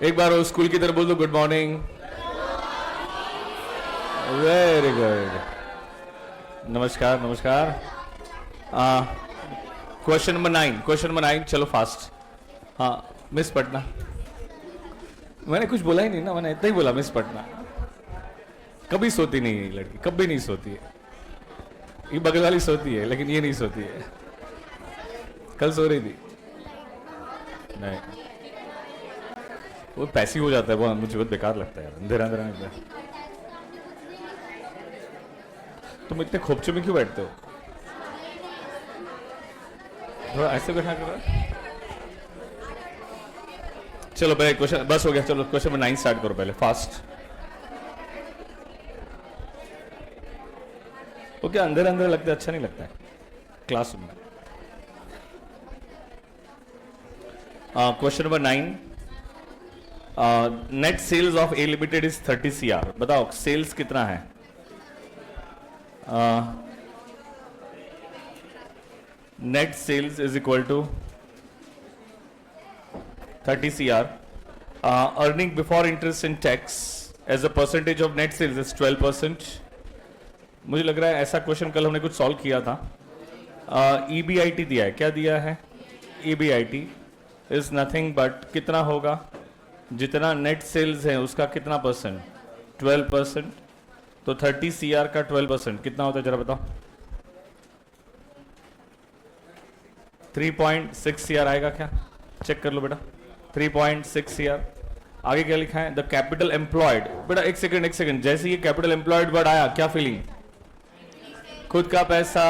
एक बार वो स्कूल की तरफ बोल दो, गुड मॉर्निंग। वेरी गुड, नमस्कार नमस्कार। क्वेश्चन नंबर 9, क्वेश्चन नंबर 9, चलो फास्ट। हाँ मिस पटना, मैंने कुछ बोला ही नहीं ना, मैंने इतना ही बोला मिस पटना। कभी सोती नहीं है ये लड़की, कभी नहीं सोती है। ये बगल वाली सोती है लेकिन ये नहीं सोती है। कल सो रही थी नहीं, वो पैसी हो जाता है, वो मुझे बहुत बेकार लगता है यार, अंधेरा अंधेरा में। तुम इतने खोपचे में क्यों बैठते हो? थोड़ा ऐसे बैठा करो। चलो पहले क्वेश्चन, बस हो गया, चलो क्वेश्चन नंबर 9 स्टार्ट करो पहले फास्ट। वो क्या अंदर अंदर लगता है, अच्छा नहीं लगता है क्लासरूम में। Question number 9, net sales of a limited is 30 CR। बताओ सेल्स कितना है? Net sales is equal to 30 CR। Earning before interest and tax as a percentage of net sales is 12%। मुझे लग रहा है ऐसा क्वेश्चन कल हमने कुछ सॉल्व किया था। EBIT दिया है, क्या दिया है? EBIT इज नथिंग बट कितना होगा, जितना नेट सेल्स है उसका कितना परसेंट? 12%। तो 30 CR का 12% कितना होता है जरा बताओ? 3.6 CR आएगा क्या? चेक कर लो बेटा, 3.6 CR। आगे क्या लिखा है? The capital employed. बेटा एक सेकंड, जैसे ये कैपिटल एम्प्लॉयड वर्ड आया क्या फीलिंग? खुद का पैसा,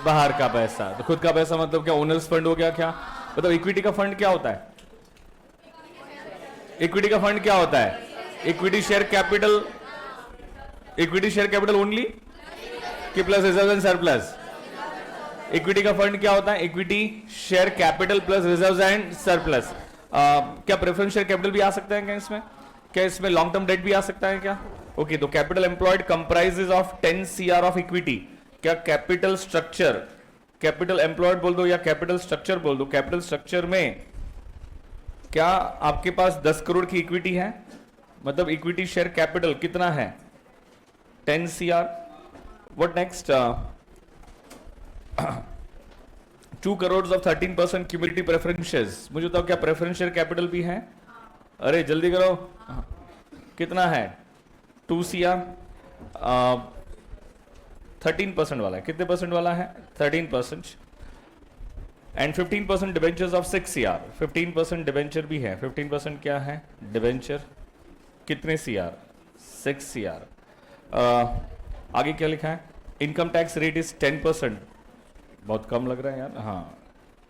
बाहर का पैसा। तो खुद का पैसा मतलब क्या? ओनर्स फंड हो गया क्या? मतलब इक्विटी का फंड क्या होता है? इक्विटी का फंड क्या होता है? Equity share capital. Equity share capital only कि plus reserve and surplus? Equity का फंड क्या होता है? Equity share capital plus reserve and surplus. क्या प्रेफरेंस शेयर कैपिटल भी आ सकता है क्या इसमें? क्या इसमें लॉन्ग टर्म डेट भी आ सकता है क्या? ओके, तो capital employed comprises of 10 CR of equity. क्या कैपिटल स्ट्रक्चर, कैपिटल एम्प्लॉयड बोल दो या कैपिटल स्ट्रक्चर बोल दो, कैपिटल स्ट्रक्चर में क्या आपके पास 10 करोड़ की इक्विटी है? मतलब इक्विटी शेयर कैपिटल कितना है? 10 CR। What next? 2 crore of 13% cumulative preferences. मुझे बताओ क्या प्रेफरेंस शेयर कैपिटल भी है? अरे जल्दी करो, कितना है? 2 CR। 13% वाला है, कितने परसेंट वाला है? 13%। And 15% debentures of 6 CR। 15% debenture भी है। 15% क्या है? डिबेंचर। कितने CR? 6 CR। आगे क्या लिखा है? Income tax rate is 10%। बहुत कम लग रहा है यार। हाँ,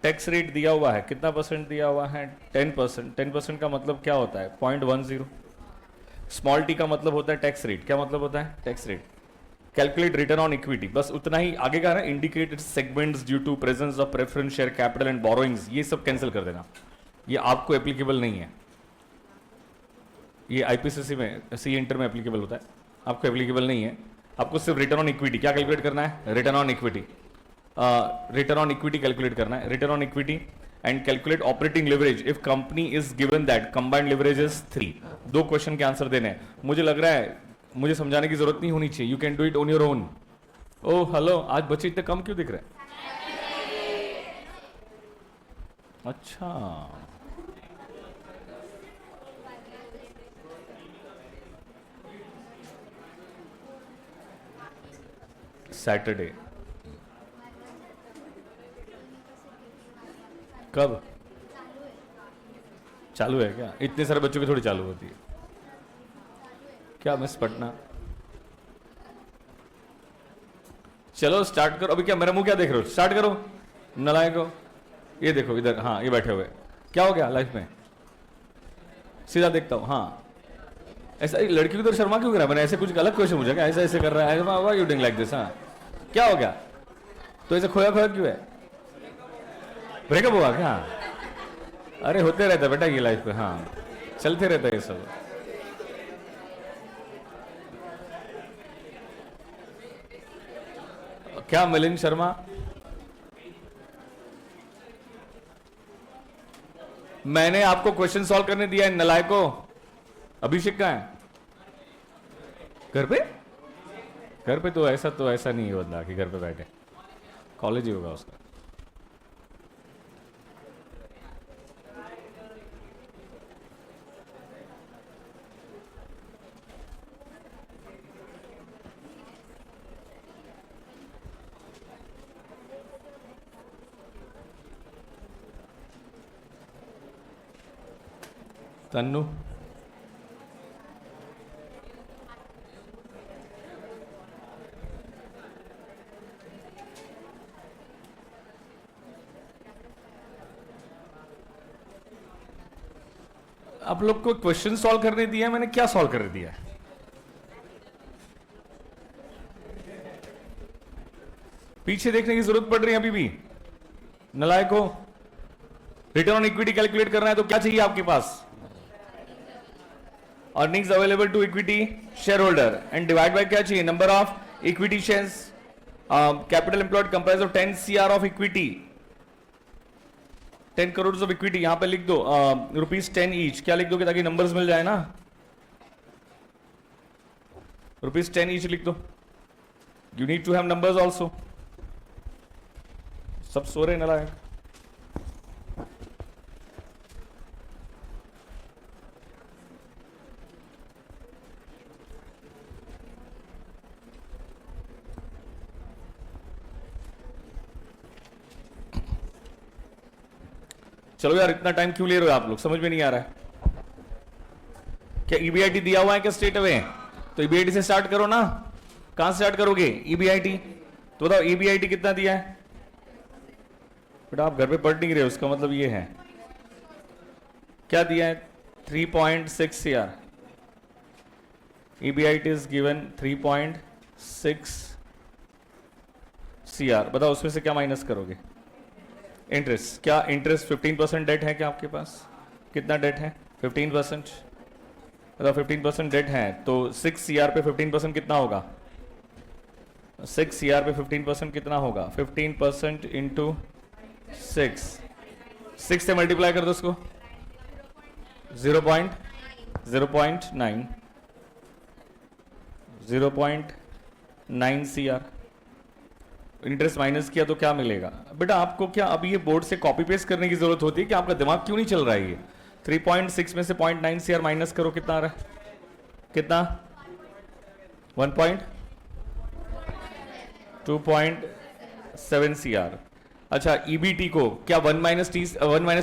टैक्स रेट दिया हुआ है, कितना परसेंट दिया हुआ है? 10%। 10% का मतलब क्या होता है? 0.10। स्मॉल टी का मतलब होता है टैक्स रेट। क्या मतलब होता है? Tax rate. Calculate return on equity, बस उतना ही। आगे का है indicated segments due to presence of preference share capital and borrowings, ये सब कैंसिल कर देना, ये आपको एप्लीकेबल नहीं है। ये आईपीसीसी में, सी इंटर में एप्लीकेबल होता है, आपको एप्लीकेबल नहीं है। आपको सिर्फ रिटर्न ऑन इक्विटी क्या कैलकुलेट करना है? Return on equity. Return on equity calculate करना है, return on equity. And calculate operating leverage if company is given that combined leverage is 3। 2 question के आंसर देने हैं। मुझे लग रहा है मुझे समझाने की जरूरत नहीं होनी चाहिए, you can do it on your own. Oh hello, आज बच्चे इतने कम क्यों दिख रहे हैं? अच्छा, सैटरडे कब चालू है? क्या इतने सारे बच्चों की थोड़ी चालू होती है क्या? मिस पटना, चलो स्टार्ट करो। अभी क्या मेरा मुंह क्या देख रहे हो? स्टार्ट करो नलायको। ये देखो इधर, हाँ ये बैठे हुए, क्या हो गया लाइफ में? सीधा देखता हूँ। हाँ, ऐसा लड़की की तरह शर्मा क्यों कर रहा है? मैंने ऐसे कुछ अलग क्वेश्चन पूछा क्या? ऐसा ऐसे कर रहा है, why you doing like this? हाँ क्या हो गया? तो ऐसे खोया खोया क्यों है? ब्रेकअप हुआ क्या? अरे होते रहता बेटा ये लाइफ में, हाँ चलते रहता है ये सब। क्या मिलिंद शर्मा? मैंने आपको क्वेश्चन सॉल्व करने दिया है नलायको। अभिषेक कहाँ है? घर पे? घर पे तो ऐसा नहीं है बंदा कि घर पे बैठे, कॉलेज ही होगा उसका। तन्नू आप लोग को क्वेश्चन सॉल्व करने दिया है, मैंने क्या सॉल्व करने दिया है? पीछे देखने की जरूरत पड़ रही है अभी भी नलायको। रिटर्न ऑन इक्विटी कैलकुलेट करना है तो क्या चाहिए आपके पास? Earnings available to equity share holder and divide by क्या चाहिए? Number of equity shares. Capital employed comprise of 10 CR of equity, 10 crore of equity. यहां पे लिख दो ₹10 ईच। क्या लिख दोगे ताकि नंबर्स मिल जाए ना? ₹10 ईच लिख दो। You need to have numbers also. सब सो रहे नालायक। चलो यार, इतना टाइम क्यों ले रहे हो आप लोग? समझ में नहीं आ रहा है क्या? ईबीआईटी दिया हुआ है क्या स्ट्रेट अवे? तो ईबीआईटी से स्टार्ट करो ना। कहां से स्टार्ट करोगे? ईबीआईटी। तो बताओ ईबीआईटी कितना दिया है? बेटा आप घर पे पढ़ नहीं रहे हो, उसका मतलब ये है क्या दिया है? 3.6 CR। EBIT is given 3.6 CR। बताओ उसमें से क्या माइनस करोगे? इंटरेस्ट। क्या इंटरेस्ट 15% डेट है क्या आपके पास? कितना डेट है? 15%। मतलब 15% डेट है तो 6 CR पे 15% कितना होगा? 6 CR पे 15% कितना होगा? 15% इंटू 6 से मल्टीप्लाई कर दो उसको। 0.9 CR। इंटरेस्ट माइनस किया तो क्या मिलेगा? बेटा आपको क्या अब ये बोर्ड से कॉपी पेस्ट करने की जरूरत होती है कि आपका दिमाग क्यों नहीं चल रहा है? ये 3.6 में से 0.9 CR माइनस करो, कितना आ रहा है? कितना? 2.7 CR। अच्छा ईबीटी को क्या 1 -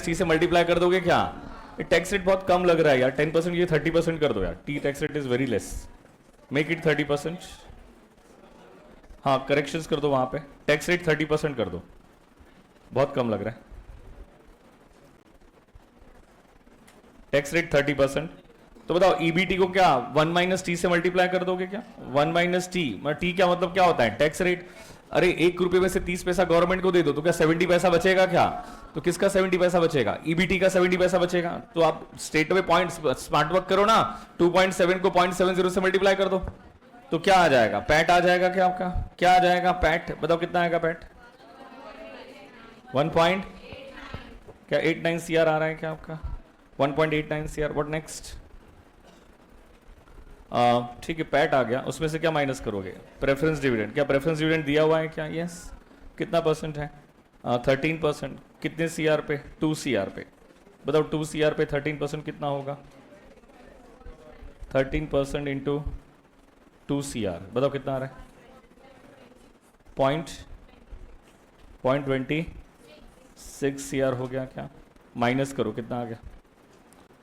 T से मल्टीप्लाई कर दोगे क्या? टैक्स रेट बहुत कम लग रहा है यार, 10%। ये 30% कर दो यार। T tax rate is very less, make it 30%। हाँ करेक्शंस कर दो वहां पे, टैक्स रेट 30% कर दो, बहुत कम लग रहा है। Tax rate 30%। तो बताओ ईबीटी को क्या 1 - T से मल्टीप्लाई कर दोगे क्या? 1 - T, टी क्या मतलब क्या होता है? Tax rate. अरे 1 रुपए में से 30 पैसा गवर्नमेंट को दे दो तो क्या 70 पैसा बचेगा क्या? तो किसका 70 पैसा बचेगा? ईबीटी का 70 पैसा बचेगा। तो आप straight away point smart work करो ना, 2.7 को 0.70 से मल्टीप्लाई कर दो तो क्या आ जाएगा? पैट आ जाएगा क्या आपका? क्या आ जाएगा पैट? बताओ कितना आएगा पैट? 1.89 CR आ रहा है क्या आपका? 1.89 CR। What next? ठीक है पैट आ गया, उसमें से क्या माइनस करोगे? Preference dividend. क्या प्रेफरेंस डिविडेंड दिया हुआ है क्या? यस। कितना परसेंट है? 13%। कितने CR पे? 2 CR पे। बताओ 2 CR पे 13% कितना होगा? 13% इंटू 2 CR। बताओ कितना आ रहा है? 0.26 CR हो गया क्या? माइनस करो कितना आ गया?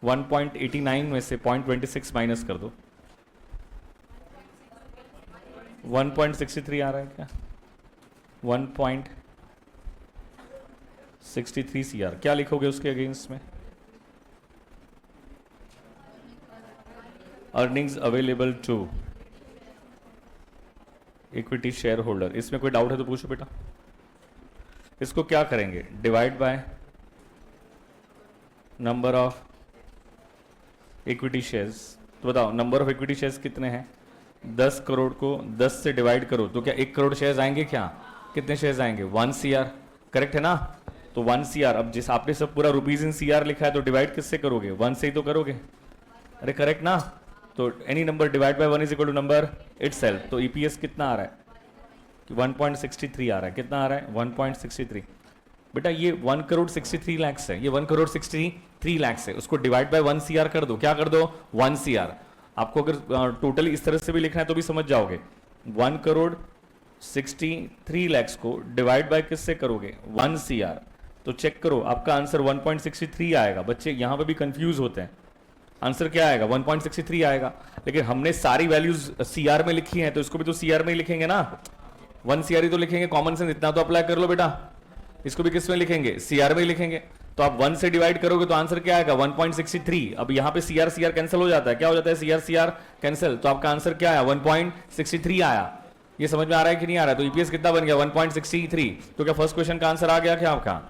1.89 में से 0.26 माइनस कर दो, 1.63 आ रहा है क्या? 1.63 CR। क्या लिखोगे उसके अगेंस्ट में? Earnings available to equity share holder. इसमें कोई डाउट है तो पूछो बेटा। इसको क्या करेंगे? Divide by number of equity shares. तो बताओ नंबर ऑफ इक्विटी शेयर्स कितने हैं? 10 करोड़ को 10 से डिवाइड करो तो क्या 1 करोड़ शेयर्स आएंगे क्या? कितने शेयर्स आएंगे? 1 CR। करेक्ट है ना? तो 1 CR, अब जिस आपने सब पूरा रुपीज इन CR लिखा है तो डिवाइड किससे करोगे, 1 से ही तो करोगे, अरे करेक्ट ना। तो any number divide by 1 is equal to number itself. तो ईपीएस कितना आ रहा है कि 1.63 आ रहा है, कितना आ रहा है 1.63। बेटा ये 1 करोड़ 63 लाख है, ये 1 करोड़ 63 लाख है, उसको डिवाइड बाय 1 CR कर दो, क्या कर दो 1 CR। आपको अगर टोटल इस तरह से भी लिखना है तो भी समझ जाओगे, 1 करोड़ 63 लाख को डिवाइड बाय किससे करोगे 1 CR, तो चेक करो आपका आंसर 1.63 आएगा। बच्चे यहां पे भी कंफ्यूज होते हैं, आंसर क्या आएगा 1.63 आएगा, लेकिन हमने सारी वैल्यूज CR में लिखी हैं तो इसको भी तो CR में ही लिखेंगे ना, 1 CR ही तो लिखेंगे, कॉमन सेंस इतना तो अप्लाई कर लो बेटा। इसको भी किस में लिखेंगे CR में ही लिखेंगे, तो आप 1 से डिवाइड करोगे तो आंसर क्या आएगा 1.63। अब यहाँ पे CR कैंसिल हो जाता है, क्या हो जाता है CR कैंसिल, तो आपका आंसर क्या आया 1.63 आया। ये समझ में आ रहा है कि नहीं आ रहा है। तो ईपीएस कितना बन गया 1.63। तो क्या फर्स्ट क्वेश्चन का आंसर आ गया क्या आपका,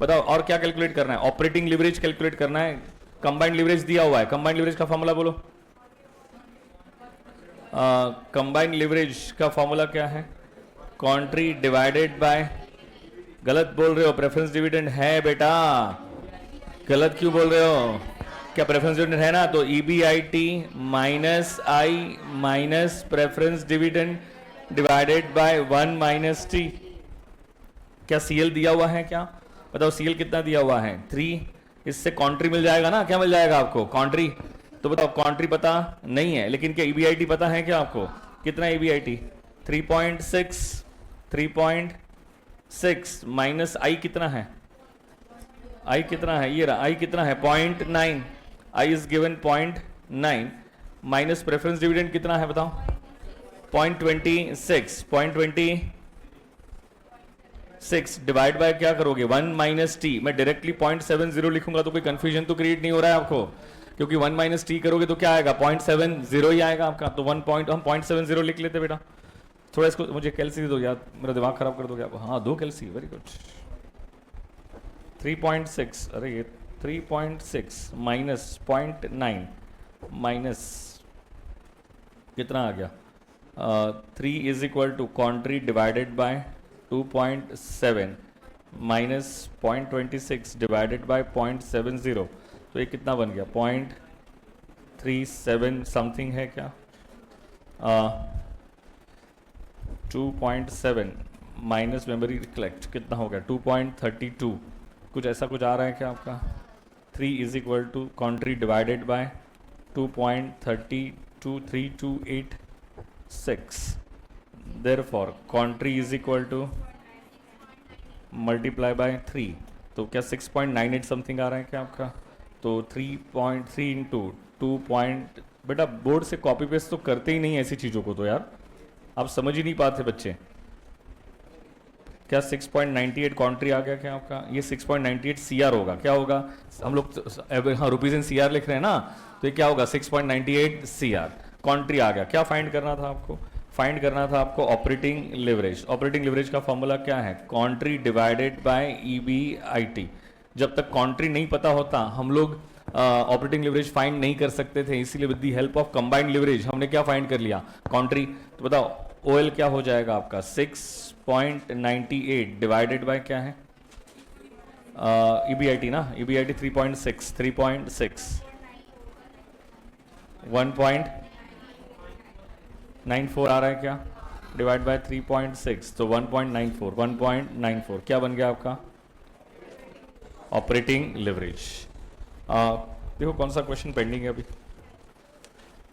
बताओ। और क्या कैलकुलेट करना है, ऑपरेटिंग लिवरेज कैलकुलेट करना है, कंबाइंड लिवरेज दिया हुआ है, कंबाइंड लिवरेज का फॉर्मूला बोलो। कंबाइंड लिवरेज का फॉर्मूला क्या है, कॉन्ट्री डिवाइडेड बाय, गलत बोल रहे हो, प्रेफरेंस डिविडेंड है बेटा, गलत क्यों बोल रहे हो, क्या प्रेफरेंस डिविडेंड है ना, तो EBIT माइनस आई minus preference dividend divided bye 1 minus T. क्या CL दिया हुआ है क्या, बताओ CL कितना दिया हुआ है 3, इससे कॉन्ट्री मिल जाएगा ना, क्या मिल जाएगा आपको कॉन्ट्री, तो बताओ कॉन्ट्री पता नहीं है, लेकिन क्या EBIT पता है क्या आपको, कितना EBIT 3.6 माइनस आई कितना है, आई कितना है, ये रहा आई कितना है 0.9, I is given 0.9 minus preference dividend कितना है बताओ 0.26 डिवाइड बाय क्या करोगे 1 माइनस टी। मैं डायरेक्टली 0.70 लिखूंगा तो कोई कंफ्यूजन तो क्रिएट नहीं हो रहा है आपको, क्योंकि 1 माइनस टी करोगे तो क्या आएगा 0.70 ही आएगा आपका, तो 1 पॉइंट हम 0.70 लिख लेते बेटा। थोड़ा इसको मुझे कैल्सी दो यार, मेरा दिमाग खराब कर दोगे आप, हाँ दो कैल्सी, वेरी गुड। 3.6, अरे ये 3.6 माइनस 0.9 माइनस कितना आ गया 3 is equal to country divided by 2.7 minus 0.26 divided by 0.70, तो ये कितना बन गया 0.37 समथिंग है क्या, 2.7 माइनस मेमोरी रिकलेक्ट कितना हो गया 2.32, कुछ ऐसा कुछ आ रहा है क्या आपका। 3 is equal to country divided by 2.323286, therefore country is equal to multiply by 3, तो क्या 6.98 समथिंग आ रहा है क्या आपका, तो 3.3 इंटू 2 पॉइंट, बेटा बोर्ड से कॉपी पेस्ट तो करते ही नहीं ऐसी चीज़ों को, तो यार आप समझ ही नहीं पाते बच्चे। क्या 6.98 कॉन्ट्री आ गया क्या आपका, ये 6.98 CR होगा, क्या होगा, हम लोग हाँ रुपीज इन CR लिख रहे हैं ना, तो ये क्या होगा 6.98 CR कॉन्ट्री आ गया। क्या फाइंड करना था आपको, फाइंड करना था आपको ऑपरेटिंग लिवरेज। ऑपरेटिंग लिवरेज का फॉर्मूला क्या है, कॉन्ट्री डिवाइडेड बाय EBIT। जब तक कॉन्ट्री नहीं पता होता हम लोग ऑपरेटिंग लिवरेज फाइंड नहीं कर सकते थे, इसीलिए with the help of combined leverage हमने क्या फाइंड कर लिया कॉन्ट्री। तो बताओ OL क्या हो जाएगा आपका 6.98 डिवाइडेड बाय क्या है EBIT ना, EBIT 3.6 1.94 आ रहा है क्या, डिवाइड बाय 3.6 तो 1.94 क्या बन गया आपका ऑपरेटिंग लिवरेज। देखो कौन सा क्वेश्चन पेंडिंग है अभी,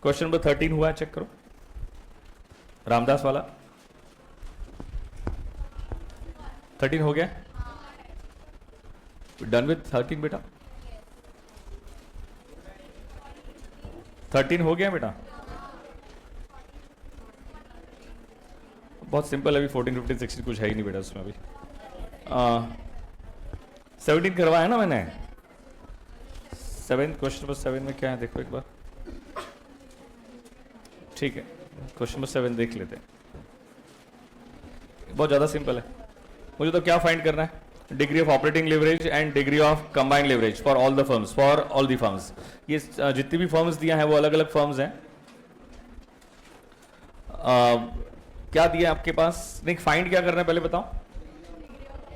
क्वेश्चन नंबर 13 हुआ है, चेक करो रामदास वाला 13 हो गया, डन विथ 13 बेटा, 13 हो गया बेटा, बहुत सिंपल है अभी 14 15 16 कुछ है ही नहीं बेटा उसमें अभी। 17 करवाया ना मैंने, 7 क्वेश्चन नंबर 7 में क्या है देखो एक बार, ठीक है क्वेश्चन नंबर 7 देख लेते हैं, बहुत ज़्यादा सिंपल है। मुझे तो क्या फाइंड करना है, degree of operating leverage and degree of combined leverage for all the firms, for all the firms. ये जितनी भी फर्म्स दिया है वो अलग अलग फर्म्स हैं। क्या दिया आपके पास, नहीं फाइंड क्या करना है पहले बताओ,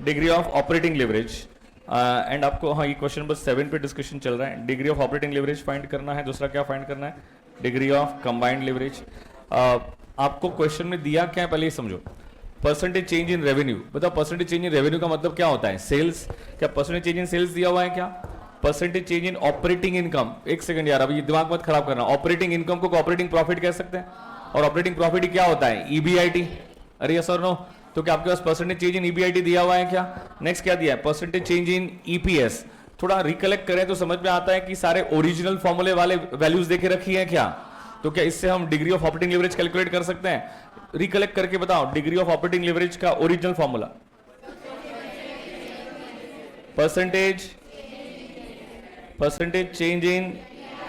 degree of operating leverage and आपको हाँ ये क्वेश्चन नंबर 7 पे डिस्कशन चल रहा है, degree of operating leverage find करना है, दूसरा क्या फाइंड करना है, डिग्री ऑफ कंबाइंड लिवरेज। आपको क्वेश्चन में दिया क्या है पहले ये समझो, परसेंटेज चेंज इन रेवेन्यू, बताओ परसेंटेज चेंज इन रेवेन्यू का मतलब क्या होता है, सेल्स, क्या परसेंटेज चेंज इन सेल्स दिया हुआ है क्या, परसेंटेज चेंज इन ऑपरेटिंग इनकम, एक सेकंड यार अभी दिमाग मत खराब करना, ऑपरेटिंग इनकम को ऑपरेटिंग प्रॉफिट कह सकते हैं, और ऑपरेटिंग प्रॉफिट क्या होता है, ईबीआईटी, अरे यस और नो, तो क्या आपके पास परसेंटेज चेंज इन ईबीआईटी दिया हुआ है क्या, नेक्स्ट क्या दिया है, परसेंटेज चेंज इन ईपीएस, थोड़ा रिकलेक्ट करें तो समझ में आता है कि सारे ओरिजिनल फॉर्मूले वाले वैल्यूज देके रखी है क्या, तो क्या इससे हम degree of operating leverage calculate कर सकते हैं, रिकलेक्ट करके बताओ डिग्री ऑफ ऑपरेटिंग लिवरेज का original formula, percentage change in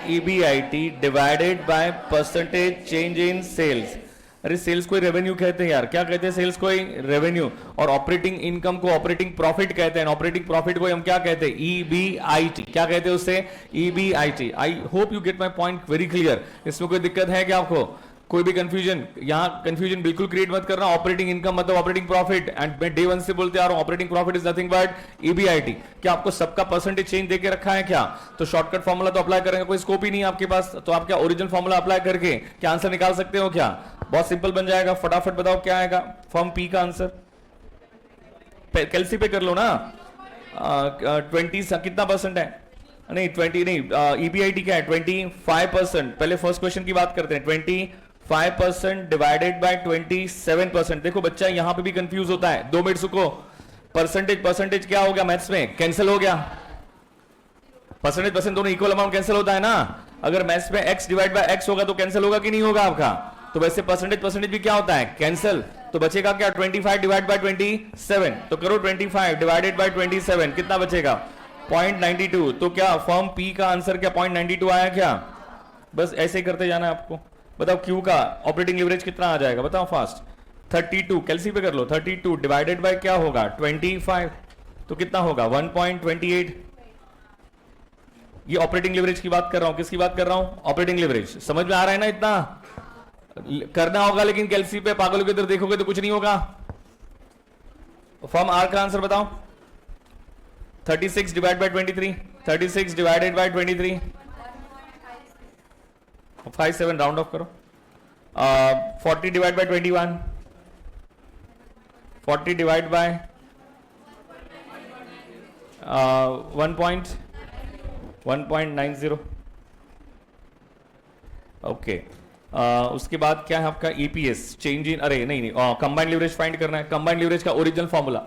EBIT divided by percentage change in sales, अरे सेल्स को रेवेन्यू कहते हैं यार, क्या कहते हैं सेल्स को रेवेन्यू, और ऑपरेटिंग इनकम को ऑपरेटिंग प्रॉफिट कहते हैं, ऑपरेटिंग प्रॉफिट को हम क्या कहते हैं, ईबीआईटी, क्या कहते हैं उससे, EBIT. I hope you get my point very clear, इसमें कोई दिक्कत है क्या आपको, कोई भी कंफ्यूजन, यहां कंफ्यूजन बिल्कुल क्रिएट मत करना, ऑपरेटिंग इनकम मतलब ऑपरेटिंग प्रॉफिट, एंड मैं डे 1 से बोलते आ रहा हूं operating profit is nothing but EBIT, क्या आपको सबका परसेंटेज चेंज देके रखा है क्या, तो शॉर्टकट फॉर्मूला तो अप्लाई करेंगे, कोई स्कोप ही नहीं है आपके पास, तो आप क्या ओरिजिनल फॉर्मूला अप्लाई करके क्या आंसर निकाल सकते हो क्या, बहुत सिंपल बन जाएगा, फटाफट बताओ क्या आएगा, फॉर्म पी का आंसर, कैलसी पे कर लो ना, 20 कितना परसेंट है, नहीं 20 नहीं, ईबीआईटी क्या है 25%, पहले फर्स्ट क्वेश्चन की बात करते हैं, 25% डिवाइडेड बाय 27%, देखो बच्चा यहां पे भी कंफ्यूज होता है, 2 मिनट सुको, परसेंटेज क्या हो गया मैथ्स में, कैंसिल हो गया, परसेंटेज दोनों इक्वल अमाउंट कैंसिल होता है ना, अगर मैथ्स में x डिवाइड बाय x होगा तो कैंसिल होगा कि नहीं होगा आपका, तो वैसे परसेंटेज भी क्या होता है कैंसिल, तो बचेगा क्या 25 डिवाइड बाय 27, तो करो 25 डिवाइडेड बाय 27, कितना बचेगा 0.92, तो क्या फॉर्म पी का आंसर क्या 0.92 आया क्या, बस ऐसे ही करते जाना है आपको, बताओ क्यू का ऑपरेटिंग लिवरेज कितना आ जाएगा, बताओ फास्ट, 32, कैलसी पे कर लो, 32 डिवाइडेड बाय क्या होगा 25, तो कितना होगा 1.28, ये ऑपरेटिंग लिवरेज की बात कर रहा हूं, किसकी बात कर रहा हूं, ऑपरेटिंग लिवरेज, समझ में आ रहा है ना, इतना करना होगा, लेकिन कैलसी पे पागलों की तरह देखोगे तो कुछ नहीं होगा, फॉर्म आर का आंसर बताओ, 36 divide by 23, 36 divided by 23, 57 round of करो, 40 divide by 21, 40 divide by 1.90, okay, उसके बाद क्या है आपका ईपीएस चेंज इन, अरे नहीं कंबाइंड लिवरेज फाइंड करना है, कंबाइंड लिवरेज का original formula,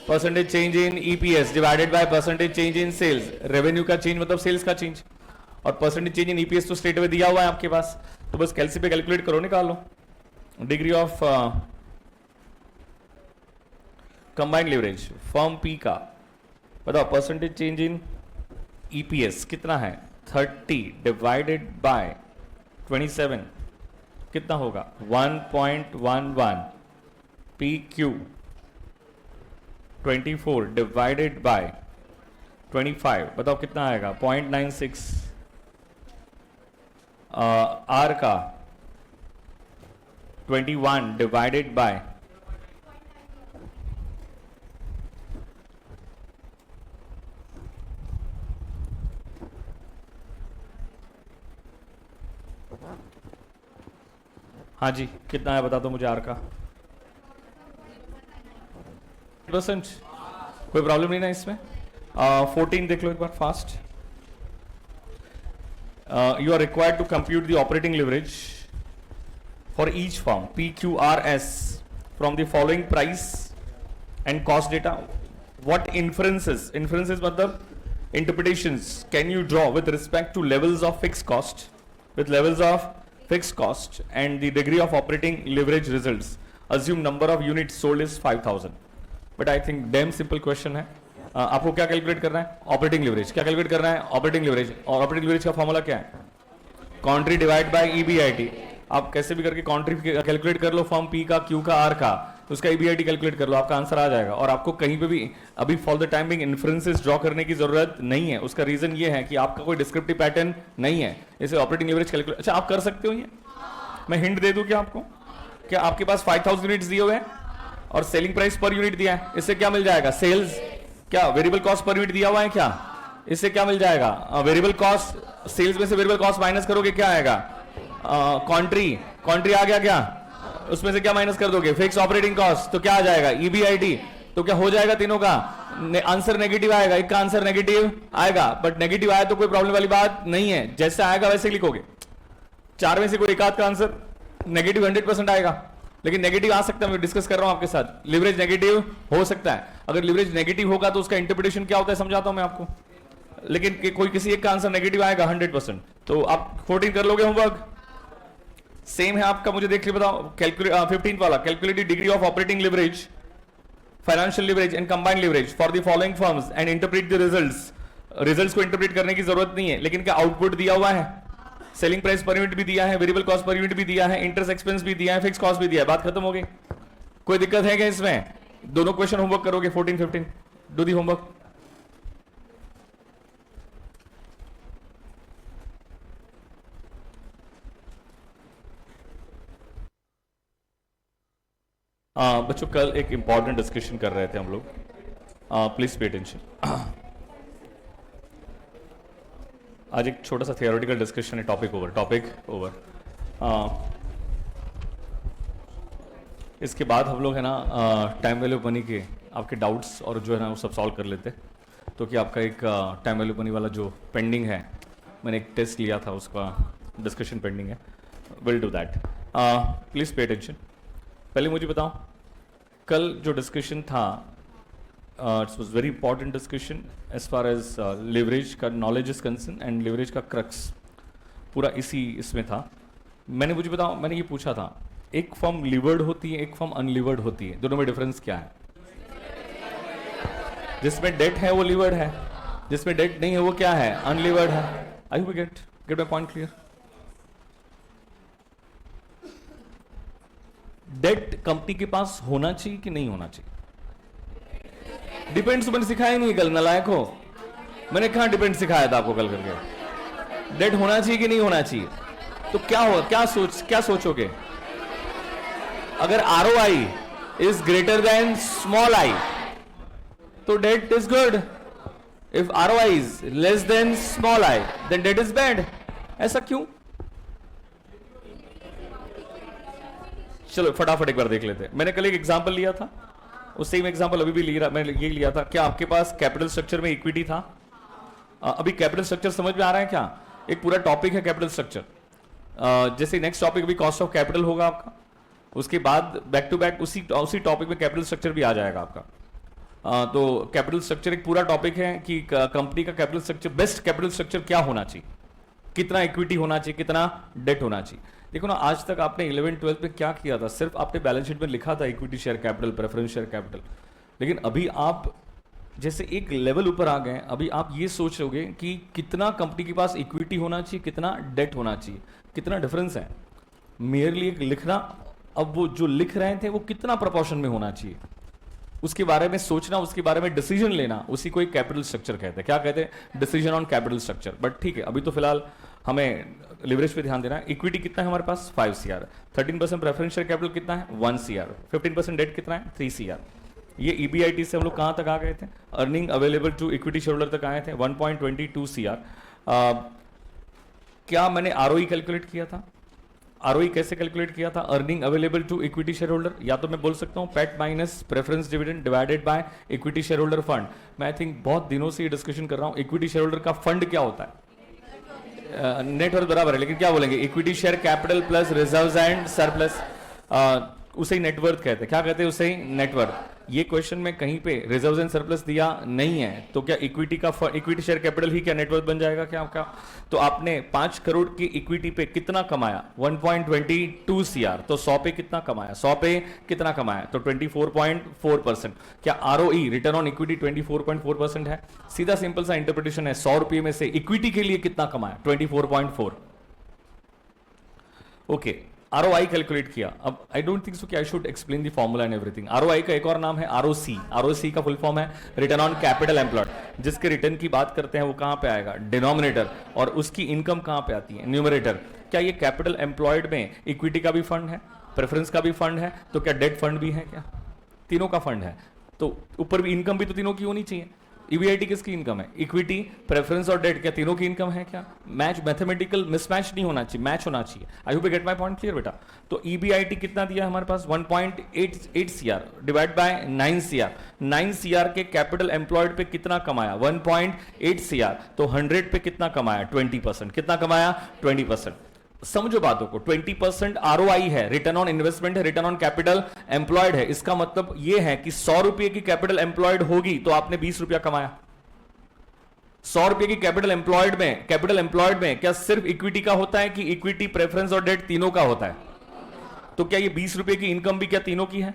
percentage change in EPS divided by percentage change in sales, revenue का चेंज मतलब सेल्स का चेंज, और परसेंटेज चेंज इन ईपीएस तो स्ट्रेट अवे दिया हुआ है आपके पास, तो बस कैलसी पे कैलकुलेट करो, निकालो degree of combined leverage form P का, बताओ परसेंटेज चेंज इन ईपीएस कितना है 30 डिवाइडेड बाय 27, कितना होगा 1.11, पी क्यू 24 डिवाइडेड बाय 25, बताओ कितना आएगा 0.96, आर का 21 डिवाइडेड बाय ', हाँ जी कितना है बता दो मुझे, आर का 1%, कोई प्रॉब्लम नहीं ना इसमें, 14 देख लो एक बार fast, you are required to compute the operating leverage for each firm PQRS from the following price and cost data. What inferences मतलब interpretations can you draw with respect to levels of fixed cost and the degree of operating leverage results? Assume number of units sold is 5,000. But I think damn simple question है. आपको क्या calculate करना है, operating leverage, क्या calculate करना है operating leverage, और operating leverage का फॉर्मूला क्या है, कॉन्ट्री डिवाइड बाय ईबीआईटी, आप कैसे भी करके कॉन्ट्री कैलकुलेट कर लो, फॉर्म पी का, क्यू का, आर का, उसका ईबीआईटी कैलकुलेट कर लो, आपका आंसर आ जाएगा, और आपको कहीं पे भी अभी for the time being inferences draw करने की जरूरत नहीं है, उसका रीजन ये है कि आपका कोई डिस्क्रिप्टिव पैटर्न नहीं है, इसे ऑपरेटिंग लिवरेज कैलकुलेट, अच्छा आप कर सकते हो ये, मैं हिंट दे दूं क्या आपको, क्या आपके पास 5000 यूनिट्स दिए हुए हैं और सेलिंग प्राइस पर यूनिट दिया है, इससे क्या मिल जाएगा सेल्स, क्या वेरिएबल कॉस्ट पर यूनिट दिया हुआ है क्या? इससे क्या मिल जाएगा? वेरिएबल कॉस्ट, सेल्स में से वेरिएबल कॉस्ट माइनस करोगे क्या आएगा? कॉन्ट्री आ गया क्या? उसमें से क्या माइनस कर दोगे? फिक्स ऑपरेटिंग कॉस्ट, तो क्या आ जाएगा? ईबीआईटी। तो क्या हो जाएगा तीनों का? आंसर नेगेटिव आएगा, एक का आंसर नेगेटिव आएगा, बट नेगेटिव आया तो कोई प्रॉब्लम वाली बात नहीं है, जैसे आएगा वैसे लिखोगे। 4 में से कोई एक आध का आंसर नेगेटिव 100% आएगा, लेकिन नेगेटिव आ सकता है, मैं डिस्कस कर रहा हूं आपके साथ। लिवरेज नेगेटिव हो सकता है, अगर लिवरेज नेगेटिव होगा तो उसका इंटरप्रिटेशन क्या होता है समझाता हूं मैं आपको, लेकिन कोई किसी एक का आंसर नेगेटिव आएगा 100%, तो आप 14 कर लोगे होमवर्क। सेम है आपका, मुझे देख के बताओ 15th वाला, calculated degree of operating leverage, financial leverage and combined leverage for the following firms and interpret the results. Results को इंटरप्रेट करने की जरूरत नहीं है, लेकिन क्या आउटपुट दिया हुआ है, सेलिंग प्राइस पर यूनिट भी दिया है, वेरिएबल कॉस्ट पर यूनिट भी दिया है, इंटरेस्ट एक्सपेंस भी दिया है, फिक्स कॉस्ट भी दिया है, बात खत्म हो गई। कोई दिक्कत है क्या इसमें? दोनों क्वेश्चन होमवर्क करोगे 14 15, डू दी होमवर्क। बच्चों कल एक इंपॉर्टेंट डिस्कशन कर रहे थे हम लोग, प्लीज पे अटेंशन। आज एक छोटा सा थियोरेटिकल डिस्कशन है, टॉपिक ओवर। इसके बाद हम लोग है ना टाइम वैल्यू मनी के आपके डाउट्स और जो है ना वो सब सॉल्व कर लेते, तो कि आपका एक टाइम वैल्यू मनी वाला जो पेंडिंग है, मैंने एक टेस्ट लिया था उसका डिस्कशन पेंडिंग है, will do that. Please pay attention. पहले मुझे बताओ कल जो डिस्कशन था, it's was very important discussion as far as leverage का knowledge is concern and leverage का क्रक्स पूरा इसी इसमें था। मुझे बताओ, मैंने ये पूछा था, एक फर्म लिवर्ड होती है, एक फर्म अनलिवर्ड होती है, दोनों में डिफरेंस क्या है? जिसमें डेट है वो लिवर्ड है, जिसमें डेट नहीं है वो क्या है? अनलिवर्ड है। I hope get my point clear. Debt company के पास होना चाहिए कि नहीं होना चाहिए? डिपेंड्स मैंने सिखाया नहीं कल, नालायक हो। मैंने कहा डिपेंड सिखाया था आपको कल करके। डेट होना चाहिए कि नहीं होना चाहिए? तो क्या हो, क्या सोचोगे? अगर ROI is greater than small i तो debt is good, if ROI is less than small i then debt is bad. ऐसा क्यों? चलो फटाफट एक बार देख लेते हैं। मैंने कल एक एग्जांपल लिया था, उस सेम एग्जांपल अभी भी मैंने ये लिया था। क्या आपके पास कैपिटल स्ट्रक्चर में इक्विटी था? अभी कैपिटल स्ट्रक्चर समझ में आ रहा है क्या? एक पूरा टॉपिक है कैपिटल स्ट्रक्चर। जैसे नेक्स्ट टॉपिक भी कॉस्ट ऑफ कैपिटल होगा आपका, उसके बाद बैक टू बैक उसी टॉपिक में कैपिटल स्ट्रक्चर भी आ जाएगा आपका। तो कैपिटल स्ट्रक्चर एक पूरा टॉपिक है कि कंपनी का capital structure, best capital structure क्या होना चाहिए, कितना इक्विटी होना चाहिए, कितना डेट होना चाहिए। देखो ना, आज तक आपने 11th-12th में क्या किया था? सिर्फ आपने बैलेंस शीट में लिखा था equity share capital, preference share capital. लेकिन अभी आप जैसे एक लेवल ऊपर आ गए, अभी आप ये सोचोगे कि कितना कंपनी के पास इक्विटी होना चाहिए, कितना डेट होना चाहिए, कितना डिफरेंस है। मेयरली एक लिखना, अब वो जो लिख रहे थे वो कितना प्रोपोर्शन में होना चाहिए, उसके बारे में सोचना, उसके बारे में डिसीजन लेना, उसी को एक कैपिटल स्ट्रक्चर कहते हैं। क्या कहते हैं? Decision on capital structure. But ठीक है, अभी तो फिलहाल हमें लिवरेज पे ध्यान देना है। इक्विटी कितना है हमारे पास? 5 CR। 13% प्रेफरेंस शेयर कैपिटल कितना है? 1 CR। 15% डेट कितना है? 3 CR। ये EBIT से हम लोग कहां तक आ गए थे? Earning available to equity share holder तक आए थे, 1.22 CR। क्या मैंने ROE कैलकुलेट किया था? ROE कैसे कैलकुलेट किया था? Earning available to equity share holder, या तो मैं बोल सकता हूं PAT minus preference dividend divided by equity share holder fund. मैं आई थिंक बहुत दिनों से ये डिस्कशन कर रहा हूं, इक्विटी शेयर होल्डर का फंड क्या होता है? नेटवर्थ बराबर है, लेकिन क्या बोलेंगे? Equity share capital plus reserves and surplus, उसे ही नेटवर्थ कहते हैं। क्या कहते हैं? उसे ही नेटवर्थ। ये क्वेश्चन में कहीं पे रिजर्व्स एंड सरप्लस दिया नहीं है, तो क्या इक्विटी शेयर कैपिटल ही क्या नेटवर्थ बन जाएगा क्या आपका? तो आपने 5 करोड़ की इक्विटी पे कितना कमाया? 1.22 CR। तो 100 पे कितना कमाया? 100 पे कितना कमाया? तो 24.4%। क्या ROE, रिटर्न ऑन इक्विटी 24.4% है? सीधा सिंपल सा इंटरप्रिटेशन है, 100 रुपए में से इक्विटी के लिए कितना कमाया? 24.4। ओके, ROI कैलकुलेट किया। अब आई डोंट थिंक सो कि I should explain the formula and everything. ROI का एक और नाम है ROC। ROC का फुल फॉर्म है रिटर्न ऑन कैपिटल एम्प्लॉयड। जिसके रिटर्न की बात करते हैं वो कहां पे आएगा? डिनोमिनेटर। और उसकी इनकम कहां पे आती है? न्यूमरेटर। क्या ये कैपिटल एम्प्लॉयड में इक्विटी का भी फंड है, प्रेफरेंस का भी फंड है, तो क्या डेट फंड भी है? क्या तीनों का फंड है? तो ऊपर भी इनकम भी तो तीनों की होनी चाहिए। ईबीआईटी किसकी इनकम है? इक्विटी, प्रेफरेंस और डेट, क्या तीनों की इनकम है क्या? मैच, मैथमेटिकल मिसमैच नहीं होना चाहिए, मैच होना चाहिए। आई hope you get my point clear बेटा। तो ईबीआईटी कितना दिया हमारे पास? 1.88 CR divide by 9 CR. 9 CR के कैपिटल एम्प्लॉयड पे कितना कमाया? 1.8 सीआर। तो 100 पे कितना कमाया? 20%। कितना कमाया? 20%। समझो बातों को, 20% आरओआई है, रिटर्न ऑन इन्वेस्टमेंट है, रिटर्न ऑन कैपिटल एम्प्लॉयड है। इसका मतलब यह है कि 100 रुपए की कैपिटल एम्प्लॉयड होगी तो आपने 20 रुपया कमाया। 100 रुपए की कैपिटल एम्प्लॉयड में क्या सिर्फ इक्विटी का होता है कि इक्विटी, प्रेफरेंस और डेट तीनों का होता है? तो क्या ये 20 रुपए की इनकम भी क्या तीनों की है?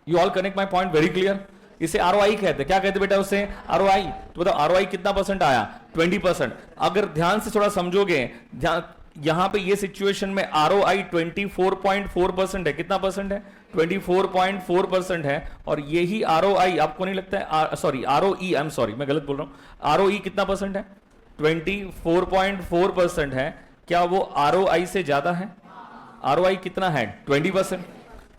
You all connect my point very clear. इसे आरओआई कहते हैं। क्या कहते बेटा उसे? आरओआई। तो बताओ आरओआई कितना परसेंट आया? 20%। अगर ध्यान से थोड़ा समझोगे, ध्यान, यहां पे ये सिचुएशन में आरओआई 24.4% है। कितना परसेंट है? 24.4% है। और यही आरओआई आपको नहीं लगता है, sorry ROE, I am sorry मैं गलत बोल रहा हूं। आरओई कितना परसेंट है? 24.4% है। क्या वो आरओआई से ज्यादा है? आरओआई कितना है? 20%।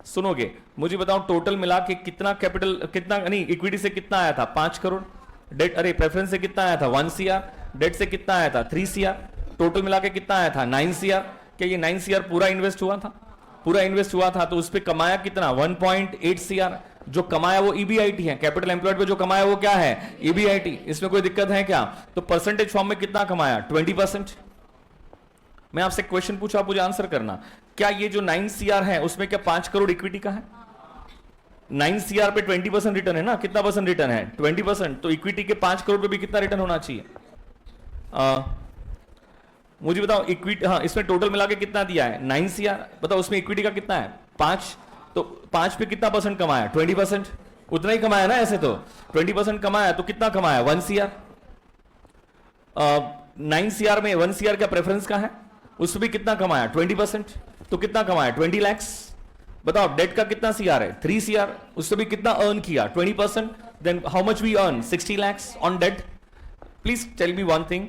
सुनोगे, मुझे बताओ टोटल मिला के कितना कैपिटल, कितना नहीं, इक्विटी से कितना आया था? 5 करोड़। डेट, अरे प्रेफरेंस से कितना आया था? 1 सीआर। डेट से कितना आया था? 3 सीआर। टोटल मिला के कितना आया था? 9 सीआर। क्या ये 9 सीआर पूरा इन्वेस्ट हुआ था? पूरा इन्वेस्ट हुआ था। तो उस पे कमाया कितना? 1.8 सीआर। जो कमाया वो ईबीआईटी है। कैपिटल एम्प्लॉयड पे जो कमाया वो क्या है? ईबीआईटी। इसमें कोई दिक्कत है क्या? तो परसेंटेज फॉर्म में कितना कमाया? 20%। मैं आपसे क्वेश्चन पूछा, आप मुझे आंसर करना। क्या ये जो 9 सीआर है उसमें क्या 5 करोड़ इक्विटी का है? 9 सीआर पे 20% रिटर्न है ना? कितना परसेंट रिटर्न है? 20%। तो इक्विटी के 5 करोड़ पे भी कितना रिटर्न होना चाहिए? मुझे बताओ इक्विटी, हाँ इसमें टोटल मिला के कितना दिया है? 9 सीआर। बताओ उसमें इक्विटी का कितना है? 5। तो 5 पे कितना परसेंट कमाया? 20%। उतना ही कमाया ना ऐसे तो। 20% कमाया तो कितना कमाया? 1 सीआर। 9 सीआर में 1 सीआर का प्रेफरेंस का है, उसमें भी कितना कमाया? 20%। तो कितना कमाया? 20 lakhs। बताओ डेट का कितना सीआर है? 3 सीआर। उससे भी कितना अर्न किया? 20%। Then how much we earn? 60 lakhs on debt. Please tell me one thing,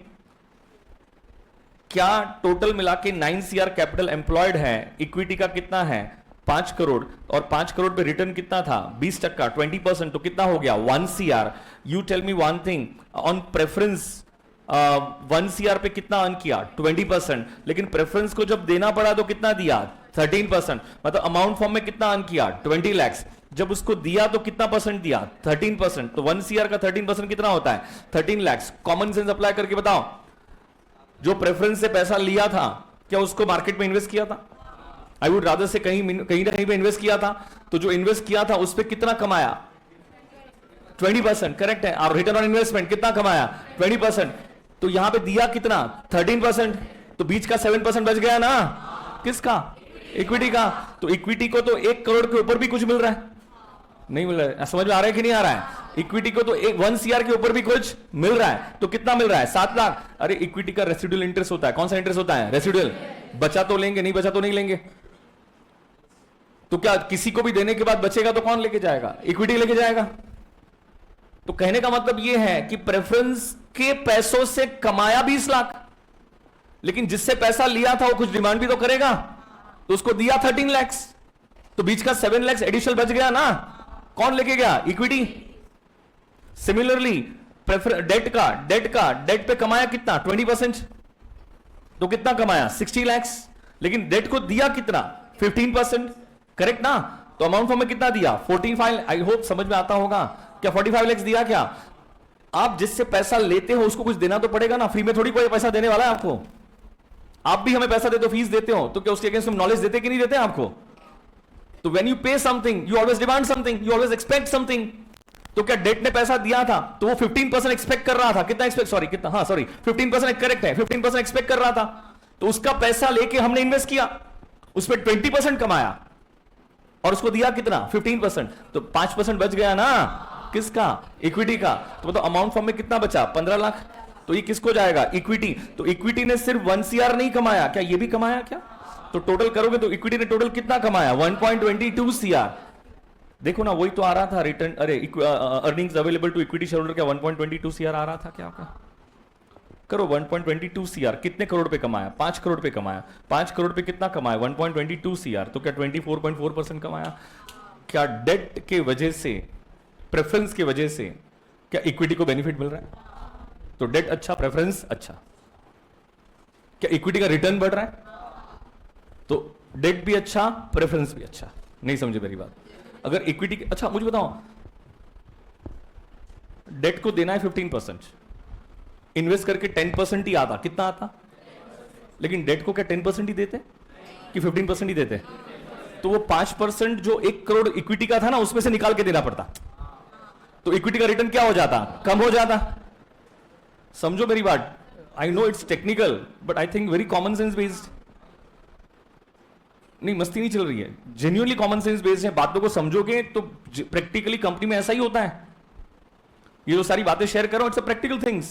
क्या टोटल मिला के 9 सीआर कैपिटल एम्प्लॉयड है, इक्विटी का कितना है? 5 करोड़, और 5 करोड़ पे रिटर्न कितना था? 20%, 20%। तो कितना हो गया? 1 CR. You tell me one thing, on preference 1 CR पे कितना अर्न किया? 20%। लेकिन प्रेफरेंस को जब देना पड़ा तो कितना दिया? 13%। मतलब अमाउंट फॉर्म में कितना अर्न किया? 20 lakhs। जब उसको दिया तो कितना परसेंट दिया? 13%। तो 1 सीआर का 13% कितना होता है? 13 lakhs। कॉमन सेंस अप्लाई करके बताओ, जो प्रेफरेंस से पैसा लिया था क्या उसको मार्केट में इन्वेस्ट किया था? आई वुड रादर से कहीं ना कहीं पे इन्वेस्ट किया था। तो जो इन्वेस्ट किया था उस पर कितना कमाया? 20%। करेक्ट है। और रिटर्न ऑन इन्वेस्टमेंट कितना कमाया? 20%। तो यहां पे दिया कितना? 13%। तो बीच का 7% बच गया ना? किसका? इक्विटी का। तो इक्विटी को तो 1 करोड़ के ऊपर भी कुछ मिल रहा है, नहीं मिल रहा है? समझ में आ रहा है कि नहीं आ रहा है? इक्विटी को तो 1 सीआर के ऊपर भी कुछ मिल रहा है। तो कितना मिल रहा है? 7 लाख। अरे इक्विटी का रेसिडुअल इंटरेस्ट होता है। कौन सा इंटरेस्ट होता है? रेसिडुअल। बचा तो लेंगे, नहीं बचा तो नहीं लेंगे। तो क्या किसी को भी देने के बाद बचेगा तो कौन लेके जाएगा? इक्विटी लेके जाएगा। तो कहने का मतलब यह है कि प्रेफरेंस के पैसों से कमाया 20 लाख, लेकिन जिससे पैसा लिया था वो कुछ डिमांड भी तो करेगा, तो उसको दिया 13 lakhs। तो बीच का 7 lakhs एडिशनल बच गया ना? कौन लेके गया? इक्विटी। सिमिलरली डेट पे कमाया कितना? 20%। तो कितना कमाया? 60 lakhs। लेकिन डेट को दिया कितना? 15%। करेक्ट ना? तो अमाउंट फॉर्म में कितना दिया? 45। आई होप समझ में आता होगा। क्या 45 lakhs दिया? क्या आप जिससे पैसा लेते हो उसको कुछ देना तो पड़ेगा ना? फ्री में थोड़ी कोई पैसा देने वाला है आपको। आप भी हमें पैसा देते हो, फीस देते हो, तो क्या उसके अगेंस्ट हम नॉलेज देते कि नहीं देते आपको? तो व्हेन यू पे something you always demand something, you always expect something. तो क्या डेट ने पैसा दिया था तो वो 15% एक्सपेक्ट कर रहा था? कितना एक्सपेक्ट, सॉरी कितना, हाँ सॉरी 15% करेक्ट है, 15% एक्सपेक्ट कर रहा था। तो उसका पैसा लेके हमने इन्वेस्ट किया, उस पर 20% कमाया और उसको दिया कितना? 15%। तो 5% बच गया ना? किसका? इक्विटी का। तो बताओ अमाउंट फॉर्म में कितना बचा? 15 लाख। तो ये किसको जाएगा? इक्विटी। तो इक्विटी ने सिर्फ 1 सीआर नहीं कमाया, क्या ये भी कमाया क्या? तो टोटल करोगे तो इक्विटी ने टोटल कितना कमाया? 1.22 सीआर। देखो ना, वही तो आ रहा था रिटर्न, अरे earnings available to equity shareholder, क्या 1.22 सीआर आ रहा था क्या आपका? करो 1.22 सीआर कितने करोड़ पे कमाया? 5 करोड़ पे कमाया। 5 करोड़ पे कितना कमाया? 1.22 सीआर। तो क्या 24.4% कमाया? क्या डेट के वजह से, प्रेफरेंस के वजह से क्या इक्विटी को बेनिफिट मिल रहा है? तो डेट अच्छा, प्रेफरेंस अच्छा। क्या इक्विटी का रिटर्न बढ़ रहा है? तो डेट भी अच्छा, प्रेफरेंस भी अच्छा। नहीं समझे मेरी बात? अगर इक्विटी अच्छा, मुझे बताओ, डेट को देना है 15%, इन्वेस्ट करके 10% ही आता, कितना आता? लेकिन डेट को क्या 10% ही देते कि 15% ही देते? तो वो 5% जो 1 करोड़ इक्विटी का था ना, उसमें से निकाल के देना पड़ता, तो इक्विटी का रिटर्न क्या हो जाता? कम हो जाता। समझो मेरी बात। I know it's technical, but I think very common sense based. नहीं, मस्ती नहीं चल रही है, जेन्युइनली कॉमन सेंस बेस्ड है। बातों को समझोगे तो प्रैक्टिकली कंपनी में ऐसा ही होता है। ये जो सारी बातें शेयर करो, इट्स अ प्रैक्टिकल थिंग्स।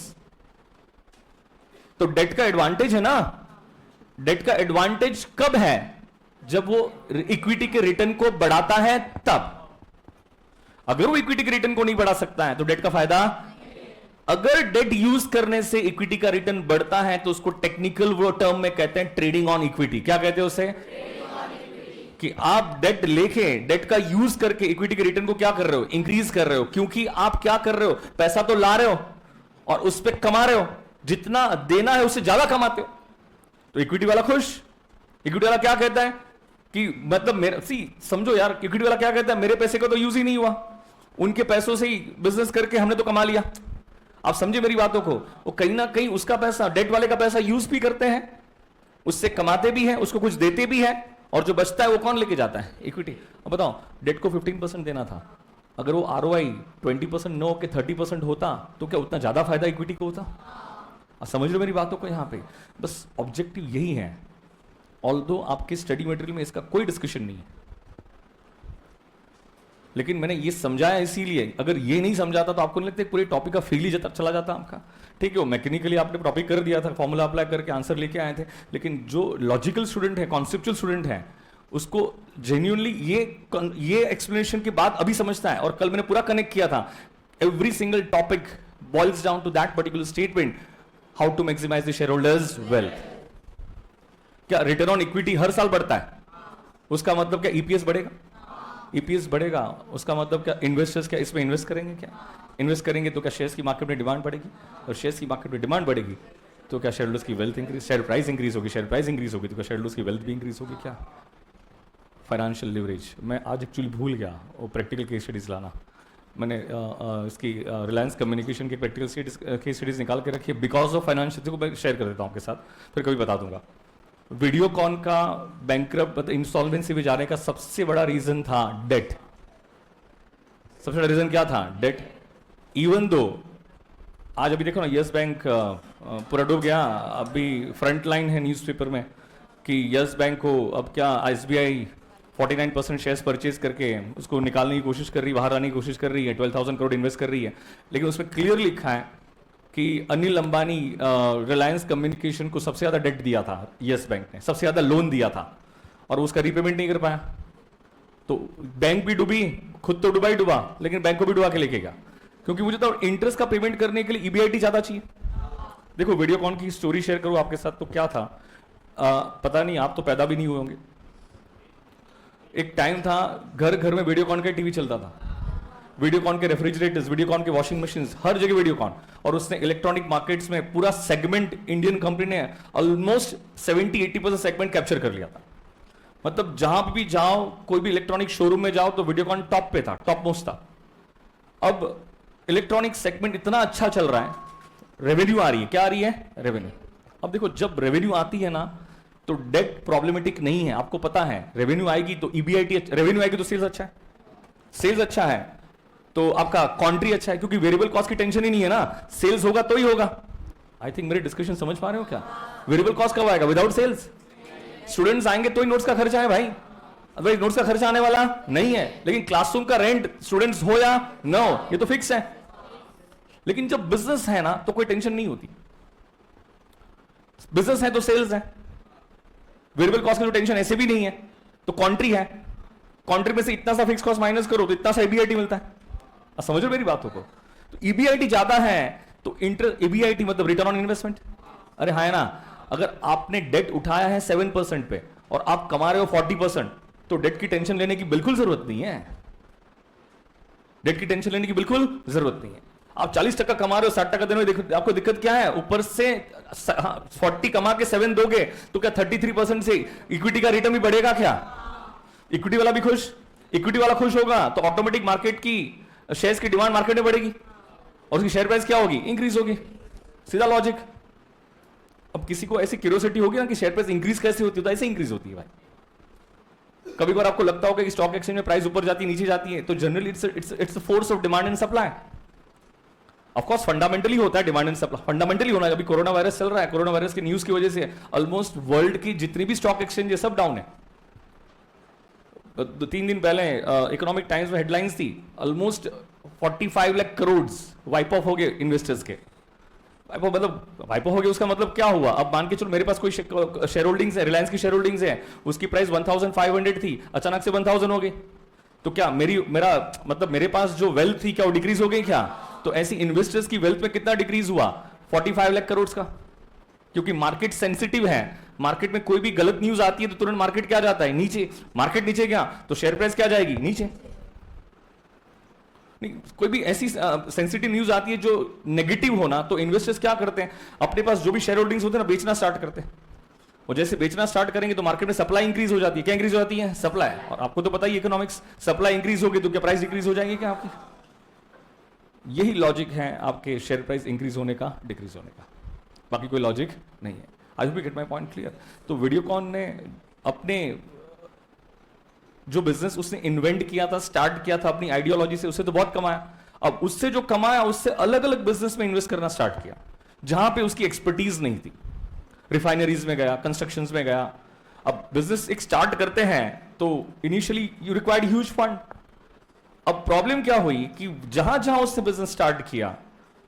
तो डेट का एडवांटेज है ना, डेट का एडवांटेज कब है? जब वो इक्विटी के रिटर्न को बढ़ाता है तब। अगर वो इक्विटी के रिटर्न को नहीं बढ़ा सकता है तो डेट का फायदा। अगर डेट यूज करने से इक्विटी का रिटर्न बढ़ता है तो उसको टेक्निकल वो टर्म में कहते हैं ट्रेडिंग ऑन इक्विटी। क्या कहते हैं उसे? कि आप डेट लेके, डेट का यूज करके इक्विटी के रिटर्न को क्या कर रहे हो? इंक्रीज कर रहे हो। क्योंकि आप क्या कर रहे हो? पैसा तो ला रहे हो और उस पर कमा रहे हो, जितना देना है उससे ज्यादा कमाते हो। तो इक्विटी वाला खुश। इक्विटी वाला क्या कहता है कि मतलब मेरा समझो यार, इक्विटी वाला क्या कहता है? मेरे पैसे का तो यूज ही नहीं हुआ, उनके पैसों से ही बिजनेस करके हमने तो कमा लिया। आप समझे मेरी बातों को? वो कहीं ना कहीं उसका पैसा, डेट वाले का पैसा यूज भी करते हैं, उससे कमाते भी हैं, उसको कुछ देते भी हैं, और जो बचता है वो कौन लेके जाता है? इक्विटी। अब बताओ, डेट को 15% देना था, अगर वो ROI 20% नो के 30% होता तो क्या उतना ज्यादा फायदा इक्विटी को होता? समझ लो मेरी बातों को। यहां पे बस ऑब्जेक्टिव यही है। ऑल्दो आपके स्टडी मटेरियल में इसका कोई डिस्कशन नहीं है, लेकिन मैंने ये समझाया इसीलिए। अगर ये नहीं समझाता तो आपको नहीं लगता पूरे टॉपिक का फील ही चला जाता आपका? ठीक है, वो मैकेनिकली आपने टॉपिक कर दिया था, फॉर्मूला अप्लाई करके आंसर लेके आए थे, लेकिन जो लॉजिकल स्टूडेंट है, कॉन्सेप्चुअल स्टूडेंट है, उसको जेन्युइनली ये एक्सप्लेनेशन के बाद अभी समझता है। और कल मैंने पूरा कनेक्ट किया था, every single topic boils down to that particular statement, how to maximise the shareholders wealth. क्या रिटर्न ऑन इक्विटी हर साल बढ़ता है? उसका मतलब क्या ईपीएस बढ़ेगा? ईपीएस बढ़ेगा, उसका मतलब क्या इन्वेस्टर्स क्या इसमें इन्वेस्ट करेंगे? क्या इन्वेस्ट करेंगे तो क्या शेयर्स की मार्केट में डिमांड बढ़ेगी? और शेयर्स की मार्केट में डिमांड बढ़ेगी तो क्या शेयर होल्डर्स की wealth increase, share price increase होगी, शेयर प्राइस इंक्रीज होगी तो क्या शेयर होल्डर्स की वेल्थ भी इंक्रीज होगी? क्या फाइनेंशियल लिवरेज, मैं आज एक्चुअली भूल गया वो प्रैक्टिकल केस स्टडीज लाना। मैंने इसकी रिलायंस कम्युनिकेशन की प्रैक्टिकल केस स्टडीज निकाल के रखी है बिकॉज ऑफ फाइनेंशियल, को मैं शेयर कर देता हूँ आपके साथ, फिर कभी बता दूंगा। वीडियोकॉन का बैंकरप्ट इंसॉल्वेंसी में जाने का सबसे बड़ा रीजन था डेट। सबसे बड़ा रीजन क्या था? डेट। इवन दो आज अभी देखो ना, यस बैंक पूरा डूब गया, अभी फ्रंट लाइन है न्यूज़पेपर में कि यस बैंक को अब क्या SBI 49% शेयर्स परचेज करके उसको निकालने की कोशिश कर रही है, बाहर आने की कोशिश कर रही है, 12,000 करोड़ इन्वेस्ट कर रही है। लेकिन उसमें क्लियर लिखा है कि अनिल अंबानी रिलायंस कम्युनिकेशन को सबसे ज्यादा डेट दिया था, यस बैंक ने सबसे ज्यादा लोन दिया था, और उसका रीपेमेंट नहीं कर पाया। तो बैंक भी डूबी, खुद तो डूबा ही डूबा, लेकिन बैंक को भी डुबा के लेके गया। क्योंकि मुझे तो इंटरेस्ट का पेमेंट करने के लिए EBIT ज्यादा चाहिए। देखो वीडियोकॉन की स्टोरी शेयर करूं आपके साथ, तो क्या था पता नहीं, आप तो पैदा भी नहीं हुए होंगे। एक टाइम था घर घर में वीडियोकॉन का टीवी चलता था, वीडियोकॉन के रेफ्रिजरेटर्स, वीडियोकॉन के वॉशिंग मशीन, हर जगह वीडियोकॉन। और उसने इलेक्ट्रॉनिक मार्केट्स में पूरा सेगमेंट, इंडियन कंपनी ने ऑलमोस्ट 70-80% सेगमेंट कैप्चर कर लिया था। मतलब जहां भी जाओ, कोई भी इलेक्ट्रॉनिक शोरूम में जाओ तो वीडियोकॉन टॉप पे था, टॉप मोस्ट था। अब इलेक्ट्रॉनिक सेगमेंट इतना अच्छा चल रहा है, रेवेन्यू आ रही है। क्या आ रही है? रेवेन्यू। अब देखो, जब रेवेन्यू आती है ना तो डेट प्रॉब्लमेटिक नहीं है, आपको पता है। रेवेन्यू आएगी तो EBIT, रेवेन्यू आएगी तो सेल्स अच्छा है, सेल्स अच्छा है तो आपका कॉन्ट्री अच्छा है, क्योंकि वेरिएबल कॉस्ट की टेंशन ही नहीं है ना, सेल्स होगा तो ही होगा। आई थिंक मेरे डिस्कशन समझ पा रहे हो क्या? वेरिएबल कॉस्ट कब आएगा? Without sales. स्टूडेंट्स आएंगे तो ही नोट्स का खर्चा है भाई, अगर नोट्स का खर्चा आने वाला नहीं है। लेकिन क्लासरूम का रेंट स्टूडेंट्स हो या न हो, ये तो फिक्स है। लेकिन जब बिजनेस है ना तो कोई टेंशन नहीं होती। बिजनेस है तो सेल्स है, वेरिएबल कॉस्ट की तो टेंशन ऐसे भी नहीं है। तो कॉन्ट्री है, कॉन्ट्री में से इतना सा फिक्स कॉस्ट माइनस करो तो इतना सा EBIT मिलता है। समझ लो मेरी बातों को। तो EBIT ज्यादा है तो EBIT मतलब रिटर्न ऑन इन्वेस्टमेंट। अरे हाँ है ना, अगर आपने डेट उठाया है 7% पे और आप कमा रहे हो 40%, तो डेट की टेंशन लेने की बिल्कुल जरूरत नहीं है, डेट की टेंशन लेने की बिल्कुल जरूरत नहीं है। आप 40% कमा रहे हो, 60% देने में आपको दिक्कत क्या है? ऊपर से 40 कमा के 7 दोगे तो क्या 33% से इक्विटी का रिटर्न भी बढ़ेगा क्या? इक्विटी वाला भी खुश, इक्विटी वाला खुश होगा तो ऑटोमेटिक मार्केट की शेयर्स की डिमांड मार्केट में बढ़ेगी और उसकी शेयर प्राइस क्या होगी? इंक्रीज होगी। सीधा लॉजिक। अब किसी को ऐसी क्यूरियोसिटी होगी ना कि शेयर प्राइस इंक्रीज कैसे होती है, तो ऐसे इंक्रीज होती है भाई। कभी बार आपको लगता होगा कि स्टॉक एक्सचेंज में प्राइस ऊपर जाती है नीचे जाती है, तो generally its force of demand and supply. Of course fundamentally होता है डिमांड एंड सप्लाई, फंडामेंटली होना है। अभी कोरोना वायरस चल रहा है, कोरोना वायरस की न्यूज की वजह से ऑलमोस्ट वर्ल्ड की जितनी भी स्टॉक एक्सचेंज है सब डाउन है। 3 दिन पहले इकोनॉमिक टाइम्स में हेडलाइंस थी, almost 45 lakh crore wipe off हो गए इन्वेस्टर्स के। वाइप ऑफ हो गया उसका मतलब क्या हुआ? अब मान के चलो मेरे पास कोई शेयर होल्डिंग्स है, रिलायंस की शेयर होल्डिंग्स है, उसकी प्राइस 1500 थी, अचानक से 1000 हो गई, तो क्या मेरे पास जो वेल्थ थी क्या वो डिक्रीज हो गई क्या? तो ऐसी इन्वेस्टर्स की वेल्थ में कितना डिक्रीज हुआ? 45 लाख करोड़ का। क्योंकि मार्केट सेंसिटिव है, मार्केट में कोई भी गलत न्यूज आती है तो तुरंत मार्केट क्या जाता है? नीचे। मार्केट नीचे गया तो शेयर प्राइस क्या जाएगी? नीचे। नहीं, कोई भी ऐसी सेंसिटिव न्यूज आती है जो नेगेटिव होना, तो इन्वेस्टर्स क्या करते हैं? अपने पास जो भी शेयर होल्डिंग्स होते हैं ना, बेचना स्टार्ट करते हैं। और जैसे बेचना स्टार्ट करेंगे तो मार्केट में सप्लाई इंक्रीज हो जाती है। क्या इंक्रीज हो जाती है? सप्लाई। और आपको तो पता ही इकोनॉमिक्स, सप्लाई इंक्रीज होगी तो क्या प्राइस डिक्रीज हो जाएंगे क्या आपकी? यही लॉजिक है आपके शेयर प्राइस इंक्रीज होने का, डिक्रीज होने का, बाकी कोई लॉजिक नहीं है। I hope you get my point clear. तो वीडियोकॉन ने अपने जो बिजनेस उसने इन्वेंट किया था, स्टार्ट किया था अपनी आइडियोलॉजी से, उससे तो बहुत कमाया। अब उससे जो कमाया उससे अलग अलग बिजनेस में इन्वेस्ट करना स्टार्ट किया जहां पे उसकी एक्सपर्टीज नहीं थी। रिफाइनरीज में गया, कंस्ट्रक्शंस में गया। अब बिजनेस एक स्टार्ट करते हैं तो initially you required huge fund. अब प्रॉब्लम क्या हुई कि जहां जहां उसने बिजनेस स्टार्ट किया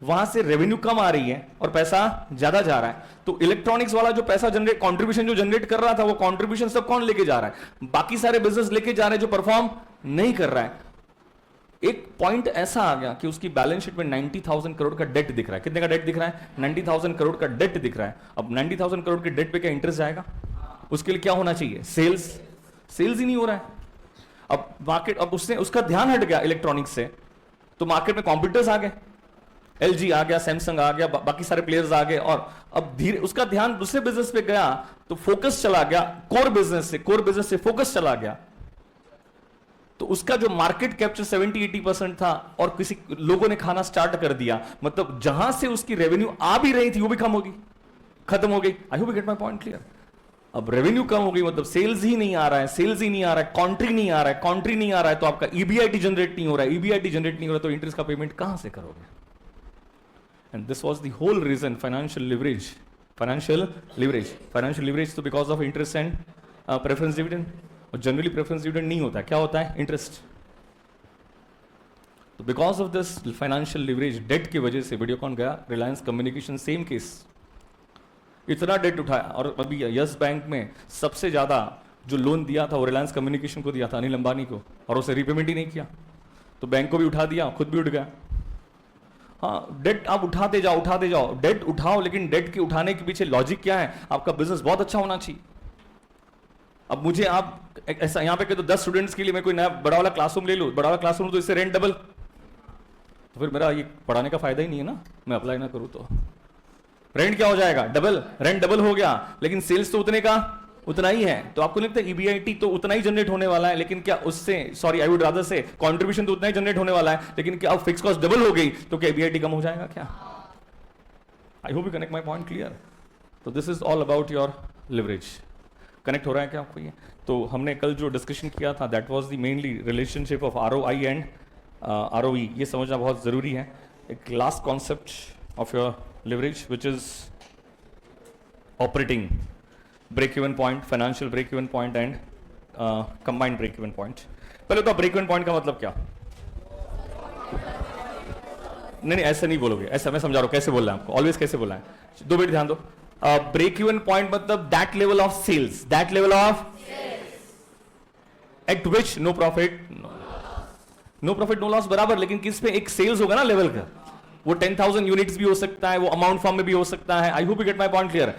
वहां से रेवेन्यू कम आ रही है और पैसा ज्यादा जा रहा है। तो इलेक्ट्रॉनिक्स वाला जो पैसा जनरेट, कंट्रीब्यूशन जो जनरेट कर रहा था, वो कंट्रीब्यूशन सब कौन लेके जा रहा है? बाकी सारे बिजनेस लेके जा रहे हैं जो परफॉर्म नहीं कर रहा है। एक पॉइंट ऐसा आ गया कि उसकी बैलेंस शीट में 90,000 करोड़ का डेट दिख रहा है। कितने का डेट दिख रहा है? 90,000 करोड़ का डेट दिख रहा है। अब 90,000 करोड़ के डेट पे क्या इंटरेस्ट जाएगा? उसके लिए क्या होना चाहिए? सेल्स। सेल्स ही नहीं हो रहा है। अब मार्केट, अब उसका ध्यान हट गया इलेक्ट्रॉनिक्स से, तो मार्केट में कॉम्पिटिटर्स आ गए, एलजी आ गया, सैमसंग आ गया, बाकी सारे प्लेयर्स आ गए, और अब धीरे उसका ध्यान दूसरे बिजनेस पे गया तो फोकस चला गया कोर बिजनेस से फोकस चला गया। तो उसका जो मार्केट कैप्चर 70-80% था और किसी लोगों ने खाना स्टार्ट कर दिया। मतलब जहां से उसकी रेवेन्यू आ भी रही थी वो भी कम होगी, खत्म हो गई। आई hope you get my point clear. अब रेवेन्यू कम हो गई मतलब सेल्स ही नहीं आ रहा है, सेल्स ही नहीं आ रहा है, कॉन्ट्री नहीं आ रहा है, कॉन्ट्री नहीं आ रहा है, तो आपका ईबीआईटी जनरेट नहीं हो रहा है, ईबीआईटी जनरेट नहीं हो रहा है, तो इंटरेस्ट का पेमेंट कहां से करोगे? And this was the whole reason financial leverage, तो because of interest and preference dividend. और generally preference dividend नहीं होता है, क्या होता है? interest. तो because of this financial leverage, debt की वजह से वीडियोकॉन गया, रिलायंस कम्युनिकेशन सेम केस, इतना डेट उठाया। और अभी यस बैंक में सबसे ज्यादा जो लोन दिया था वो रिलायंस कम्युनिकेशन को दिया था, अनिल अंबानी को, और उसे रीपेमेंट ही नहीं किया, तो बैंक को भी उठा दिया, खुद भी उठ गया। हाँ, डेट आप उठाते जाओ, डेट उठाओ, लेकिन डेट के उठाने के पीछे लॉजिक क्या है? आपका बिजनेस बहुत अच्छा होना चाहिए। अब मुझे आप ऐसा यहां पे कह दो 10 स्टूडेंट्स के लिए मैं कोई नया बड़ा वाला क्लासरूम ले लूं, बड़ा वाला क्लासरूम तो इससे रेंट डबल, तो फिर मेरा ये पढ़ाने का फायदा ही नहीं है ना, मैं अप्लाई ना करूं तो। रेंट क्या हो जाएगा? डबल, रेंट डबल हो गया, लेकिन सेल्स तो उतने का उतना ही है। तो आपको लगता है ईबीआईटी तो उतना ही जनरेट होने वाला है, लेकिन क्या उससे, सॉरी आई वुड रादर से, कंट्रीब्यूशन तो उतना ही जनरेट होने वाला है, लेकिन क्या फिक्स कॉस्ट डबल हो गई तो क्या ईबीआईटी कम हो जाएगा क्या? I hope you connect my point clear. तो this is all about your leverage. Connect हो रहा है क्या आपको ये? तो हमने कल जो डिस्कशन किया था that was the mainly relationship of ROI and ROE. ये समझना बहुत जरूरी है। एक last concept of your leverage which is operating break even point, financial break even point and combined break even point. पहले तो ब्रेक इवन पॉइंट का मतलब क्या? नहीं ऐसे नहीं बोलोगे, ऐसा मैं समझा रहा हूं कैसे बोलना है आपको, ऑलवेज कैसे बोलना है। 2 मिनट ध्यान दो। ब्रेक इवन पॉइंट मतलब that level of sales, that level of at which no profit no loss बराबर, लेकिन किस पे? एक सेल्स होगा ना लेवल का, वो 10,000 यूनिट्स भी हो सकता है, वो अमाउंट फॉर्म में भी हो सकता है। I hope you get my point clear.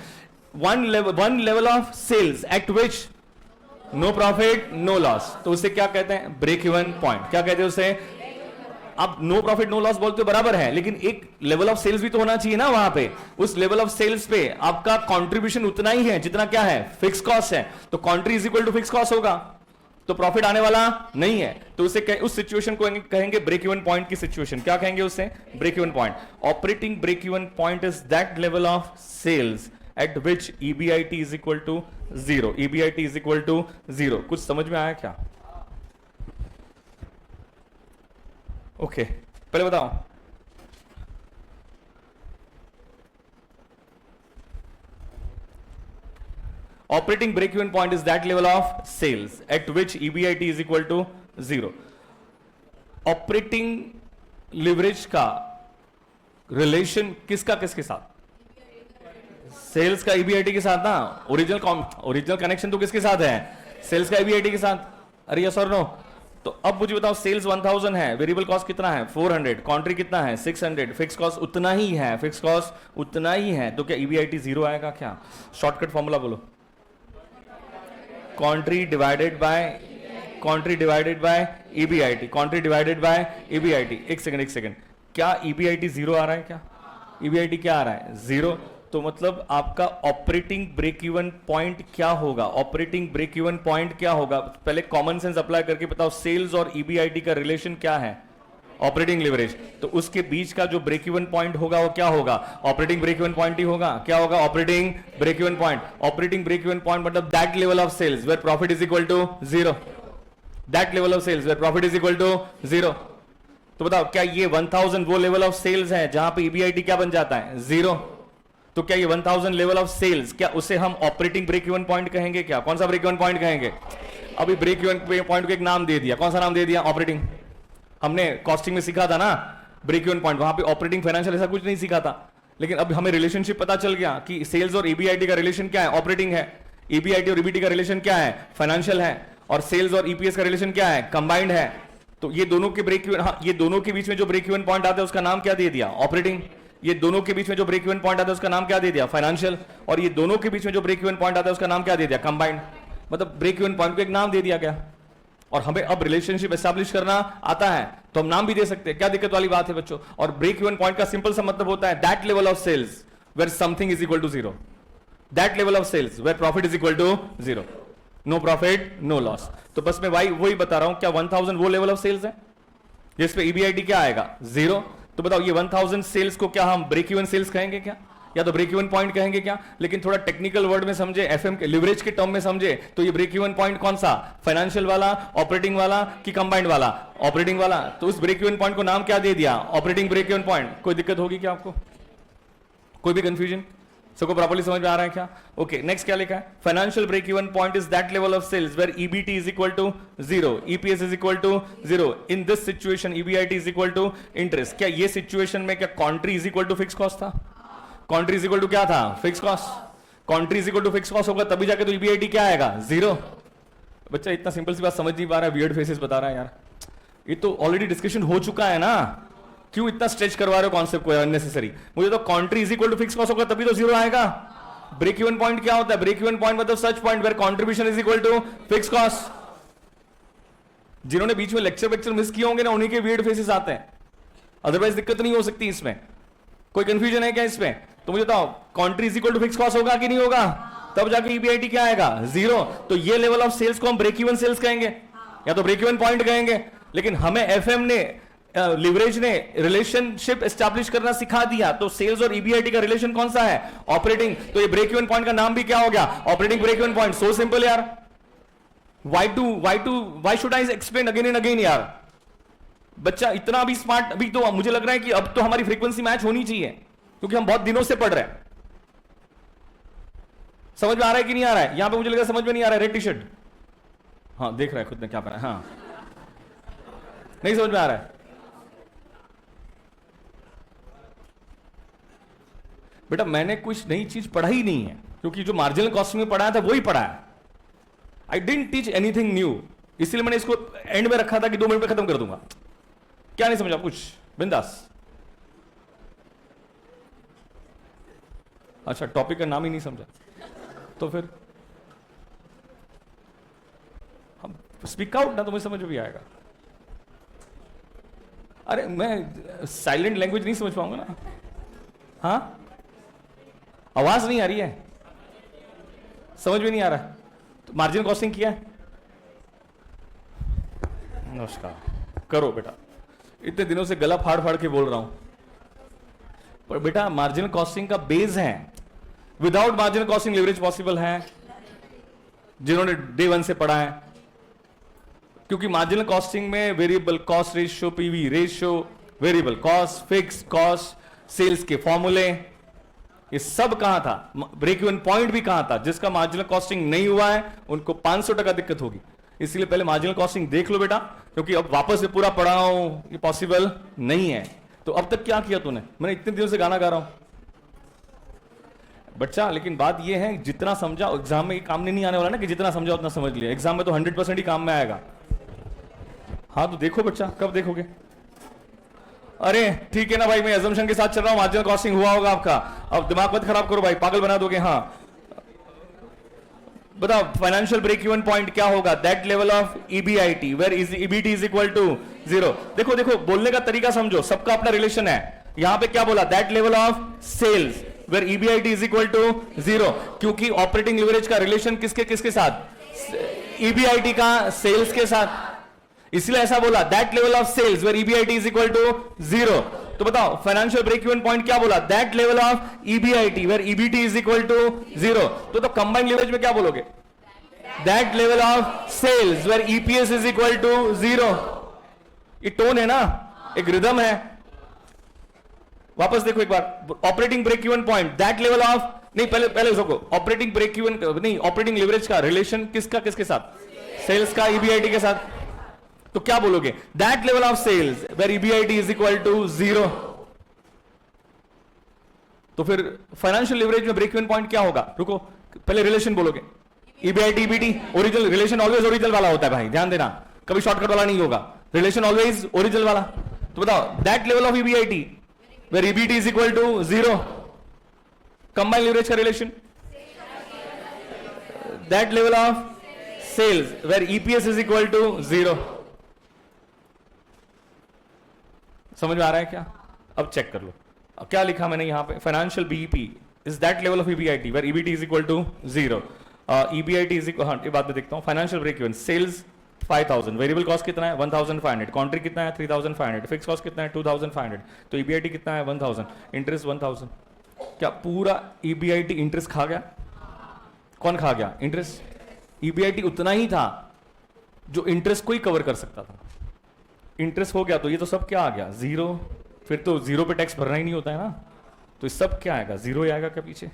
one level of sales at which no profit no loss, तो उसे क्या कहते हैं? Break even point. क्या कहते हैं उसे? आप नो प्रॉफिट नो लॉस बोलते हो बराबर है, लेकिन एक लेवल ऑफ सेल्स भी तो होना चाहिए ना वहां पे। उस लेवल ऑफ सेल्स पे आपका कंट्रीब्यूशन उतना ही है जितना क्या है, फिक्स कॉस्ट है। तो country is equal to fix cost होगा, तो प्रॉफिट आने वाला नहीं है। तो उसे उस सिचुएशन को कहेंगे ब्रेक इवन पॉइंट की सिचुएशन। क्या कहेंगे उसे? Break even point. Operating break even point is that level of sales at which EBIT is equal to zero. EBIT is equal to zero. कुछ समझ में आया क्या? ओके पहले बताओ, operating break even point is that level of sales at which EBIT is equal to zero. Operating leverage का relation किसका किसके साथ? सेल्स का ईबीआईटी के साथ ना। ओरिजिनल कनेक्शन तो किसके साथ है? सेल्स का ईबीआईटी के साथ। अरे यस और नो? तो अब मुझे बताओ, सेल्स 1000 है, वेरिएबल कॉस्ट कितना है? 400, कॉन्ट्री कितना है? 600, फिक्स कॉस्ट उतना ही है, फिक्स कॉस्ट उतना ही है। तो क्या ईबीआईटी जीरो आएगा क्या? शॉर्टकट फॉर्मूला बोलो, contri divided by EBIT, contri divided by EBIT. एक सेकंड, क्या ईबीआईटी जीरो आ रहा है? क्या ईबीआईटी क्या आ रहा है? जीरो। तो मतलब आपका ऑपरेटिंग ब्रेक इवन पॉइंट क्या होगा? ऑपरेटिंग ब्रेक इवन पॉइंट क्या होगा? पहले कॉमन सेंस अप्लाई करके बताओ, सेल्स और ईबीआईटी का रिलेशन क्या है? Operating leverage. तो उसके बीच का जो ब्रेक इवन पॉइंट होगा वो क्या होगा? ऑपरेटिंग ब्रेक इवन पॉइंट ही होगा। क्या होगा? Operating break even point. Operating break even point मतलब that level of sales where profit is equal to zero. That level of sales where profit is equal to zero. तो बताओ, क्या ये 1000 वो लेवल ऑफ सेल्स है जहां पे EBIT क्या बन जाता है? जीरो। तो क्या ये 1000 लेवल ऑफ सेल्स, क्या उसे हम ऑपरेटिंग ब्रेक इवन पॉइंट कहेंगे? क्या कौन सा ब्रेक इवन पॉइंट कहेंगे? अभी ब्रेक इवन पॉइंट को एक नाम दे दिया। कौन सा नाम दे दिया? ऑपरेटिंग। हमने कॉस्टिंग में सीखा था ना ब्रेक इवन पॉइंट, वहां पे ऑपरेटिंग फाइनेंशियल ऐसा कुछ नहीं सीखा था। लेकिन अब हमें रिलेशनशिप पता चल गया कि सेल्स और ईबीआईटी का रिलेशन क्या है? ऑपरेटिंग है। ईबीआईटी और ईबीटी का रिलेशन क्या है? फाइनेंशियल है। और सेल्स और ईपीएस का रिलेशन क्या है? कंबाइंड है। तो ये दोनों के ब्रेक इवन, ये दोनों के बीच में जो ब्रेक इवन पॉइंट आता है उसका नाम क्या दे दिया? ऑपरेटिंग। ये दोनों के बीच में जो ब्रेक इवन पॉइंट आता है उसका नाम क्या दे दिया? फाइनेंशियल। और ये दोनों के बीच में जो ब्रेक इवन पॉइंट आता है उसका नाम क्या दे दिया? कंबाइंड। मतलब ब्रेक इवन पॉइंट को एक नाम दे दिया गया। और हमें अब रिलेशनशिप एस्टैब्लिश करना आता है तो हम नाम भी दे सकते हैं। क्या दिक्कत वाली बात है बच्चों? और ब्रेक इवन पॉइंट का सिंपल सा मतलब होता है that level of sales where something is equal to zero. That level of sales where profit is equal to zero. No profit no loss. तो बस मैं भाई वही बता रहा हूं, क्या 1000 वो लेवल ऑफ सेल्स है जिस पे ईबीआईटी क्या आएगा? जीरो। तो बताओ, ये 1000 सेल्स को क्या हम ब्रेक इवन सेल्स कहेंगे क्या, या तो ब्रेक इवन पॉइंट कहेंगे क्या? लेकिन थोड़ा टेक्निकल वर्ड में समझे, एफएम के लिवरेज के टर्म में समझे, तो ये ब्रेक इवन पॉइंट कौन सा? फाइनेंशियल वाला, ऑपरेटिंग वाला कि कंबाइंड वाला? ऑपरेटिंग वाला। तो उस ब्रेक इवन पॉइंट को नाम क्या दे दिया? Operating break even point. कोई दिक्कत होगी क्या आपको? कोई भी कंफ्यूजन? सबको प्रॉपर्ली समझ में आ रहा है क्या? ओके, नेक्स्ट क्या लिखा है? Financial break even point is that level of sales where EBT is equal to zero, EPS is equal to zero. In this situation EBIT is equal to interest. क्या ये सिचुएशन में क्या contri is equal to fix cost था? Contri is equal to क्या था? Fix cost. Contri is equal to fix cost होगा तभी जाके तो ईबीआईटी क्या आएगा? जीरो। बच्चा इतना सिंपल सी बात समझ नहीं पा रहा है, वियर्ड फेसेस बता रहा है यार। ये तो ऑलरेडी डिस्कशन हो चुका है ना, क्यों इतना स्ट्रेच करवा रहे हो कॉन्सेप्ट को अननेसेसरी? मुझे तो contri is equal to fix cost होगा तभी तो जीरो आएगा। ब्रेक इवन पॉइंट क्या होता है? ब्रेक इवन पॉइंट मतलब such point where contribution is equal to fix cost. जिन्होंने बीच में लेक्चर मिस किए होंगे ना, उन्हीं के वियर्ड फेसेस आते हैं, अदरवाइज दिक्कत नहीं हो सकती इसमें। कोई कंफ्यूजन है क्या इसमें? तो मुझे बताओ, contri is equal to fix cost होगा कि नहीं होगा? तब जाके ईबीआईटी क्या आएगा? जीरो। तो ये लेवल ऑफ सेल्स को हम ब्रेक इवन सेल्स कहेंगे या तो ब्रेक इवन पॉइंट कहेंगे। लेकिन हमें एफएम ने, लिवरेज ने रिलेशनशिप एस्टैब्लिश करना सिखा दिया। तो सेल्स और ईबीआईटी का रिलेशन कौन सा है? ऑपरेटिंग। तो ये ब्रेक इवन पॉइंट का नाम भी क्या हो गया? Operating break even point. So simple यार। Why should I explain again and again यार? बच्चा इतना भी स्मार्ट, अभी तो मुझे लग रहा है कि अब तो हमारी फ्रीक्वेंसी मैच होनी चाहिए, क्योंकि हम बहुत दिनों से पढ़ रहे हैं। समझ में आ रहा है कि नहीं आ रहा है? यहां पे मुझे लगा समझ में नहीं आ रहा है। रेड टी शर्ट, हाँ देख रहा है खुद ने क्या पहना है। हाँ नहीं समझ में आ रहा है बेटा, मैंने कुछ नई चीज पढ़ा ही नहीं है, क्योंकि जो मार्जिनल कॉस्टिंग में पढ़ाया था वही पढ़ा है। I didn't teach anything new, इसलिए मैंने इसको एंड में रखा था कि 2 मिनट में खत्म कर दूंगा। क्या नहीं समझा कुछ? बिंदास। अच्छा, टॉपिक का नाम ही नहीं समझा तो फिर हम स्पीक आउट ना, तो मुझे समझ में भी आएगा। अरे मैं साइलेंट लैंग्वेज नहीं समझ पाऊंगा ना। हाँ, आवाज नहीं आ रही है, समझ में नहीं आ रहा। तो मार्जिनल कॉस्टिंग किया है? नमस्कार, करो बेटा। इतने दिनों से गला फाड़ फाड़ के बोल रहा हूं, पर बेटा मार्जिनल कॉस्टिंग का बेस है। Without marginal costing leverage possible है? जिन्होंने डे वन से पढ़ा है, क्योंकि मार्जिनल कॉस्टिंग में variable cost ratio, PV ratio, variable cost, fix cost, sales के फॉर्मूले, ये सब कहां था? ब्रेक इवन पॉइंट भी कहां था? जिसका मार्जिनल कॉस्टिंग नहीं हुआ है उनको 500% दिक्कत होगी। इसलिए पहले मार्जिनल कॉस्टिंग देख लो बेटा, क्योंकि अब वापस से पूरा पढ़ा हूं ये पॉसिबल नहीं है। तो अब तक क्या किया तूने? मैंने इतने दिनों से गाना गा रहा हूं बच्चा, लेकिन बात ये है जितना समझा एग्जाम में ये काम नहीं आने वाला ना कि जितना समझा उतना समझ लिया। एग्जाम में तो 100% ही काम में आएगा। हाँ तो देखो बच्चा, कब देखोगे? अरे ठीक है ना भाई, मैं अजम्पशन के साथ चल रहा हूं, मार्जिनल कॉस्टिंग हुआ होगा आपका। अब दिमाग मत खराब करो भाई, पागल बना दोगे। हाँ बताओ, फाइनेंशियल ब्रेक इवन पॉइंट क्या होगा? That level of EBIT where EBT is equal to 0। देखो देखो, बोलने का तरीका समझो, सबका अपना रिलेशन है। यहां पे क्या बोला? That level of sales where EBIT is equal to 0, क्योंकि ऑपरेटिंग लिवरेज का रिलेशन किसके किसके साथ? ईबीआईटी का सेल्स के साथ, इसलिए ऐसा बोला that level of sales where EBIT is equal to 0। तो बताओ फाइनेंशियल ब्रेक इवन पॉइंट क्या बोला? That level of EBIT where EBT is equal to 0। तो कंबाइंड लिवरेज में क्या बोलोगे? That level of sales where EPS is equal to 0। ये tone है ना, एक रिदम है। वापस देखो एक बार, operating break even point that level of, नहीं पहले पहले देखो, ऑपरेटिंग ब्रेक इवन नहीं, ऑपरेटिंग लिवरेज का रिलेशन किसका किसके साथ? सेल्स का ईबीआईटी के साथ। तो क्या बोलोगे? That level of sales where EBIT is equal to 0। तो फिर फाइनेंशियल लिवरेज में ब्रेक इवन पॉइंट क्या होगा? रुको, पहले रिलेशन बोलोगे। EBIT EBT original relation, always original वाला होता है भाई, ध्यान देना, कभी शॉर्टकट वाला नहीं होगा। रिलेशन ऑलवेज ओरिजिनल वाला। तो बताओ that level of EBIT where EBT is equal to 0। Combined leverage का relation that level of sales where EPS is equal to 0। समझ में आ रहा है क्या? अब चेक कर लो, अब क्या लिखा मैंने यहां पे? Financial BEP is that level of EBIT where EBT is equal to 0। EBIT is equal, हाँ ये बात में देखता हूं। Financial break even, sales 5000, variable cost कितना है? 1500, कॉन्ट्री कितना है? 3500, फिक्स कॉस्ट कितना है? 2500, तो ईबीआईटी कितना है? 1000, इंटरेस्ट 1000। क्या पूरा ईबीआईटी इंटरेस्ट खा गया? कौन खा गया? इंटरेस्ट। ईबीआईटी उतना ही था जो इंटरेस्ट को ही कवर कर सकता था। इंटरेस्ट हो गया तो ये तो सब क्या आ गया? 0। फिर तो 0 पे टैक्स भरना ही नहीं होता है ना, तो ये सब क्या आएगा? 0 ही आएगा क्या पीछे?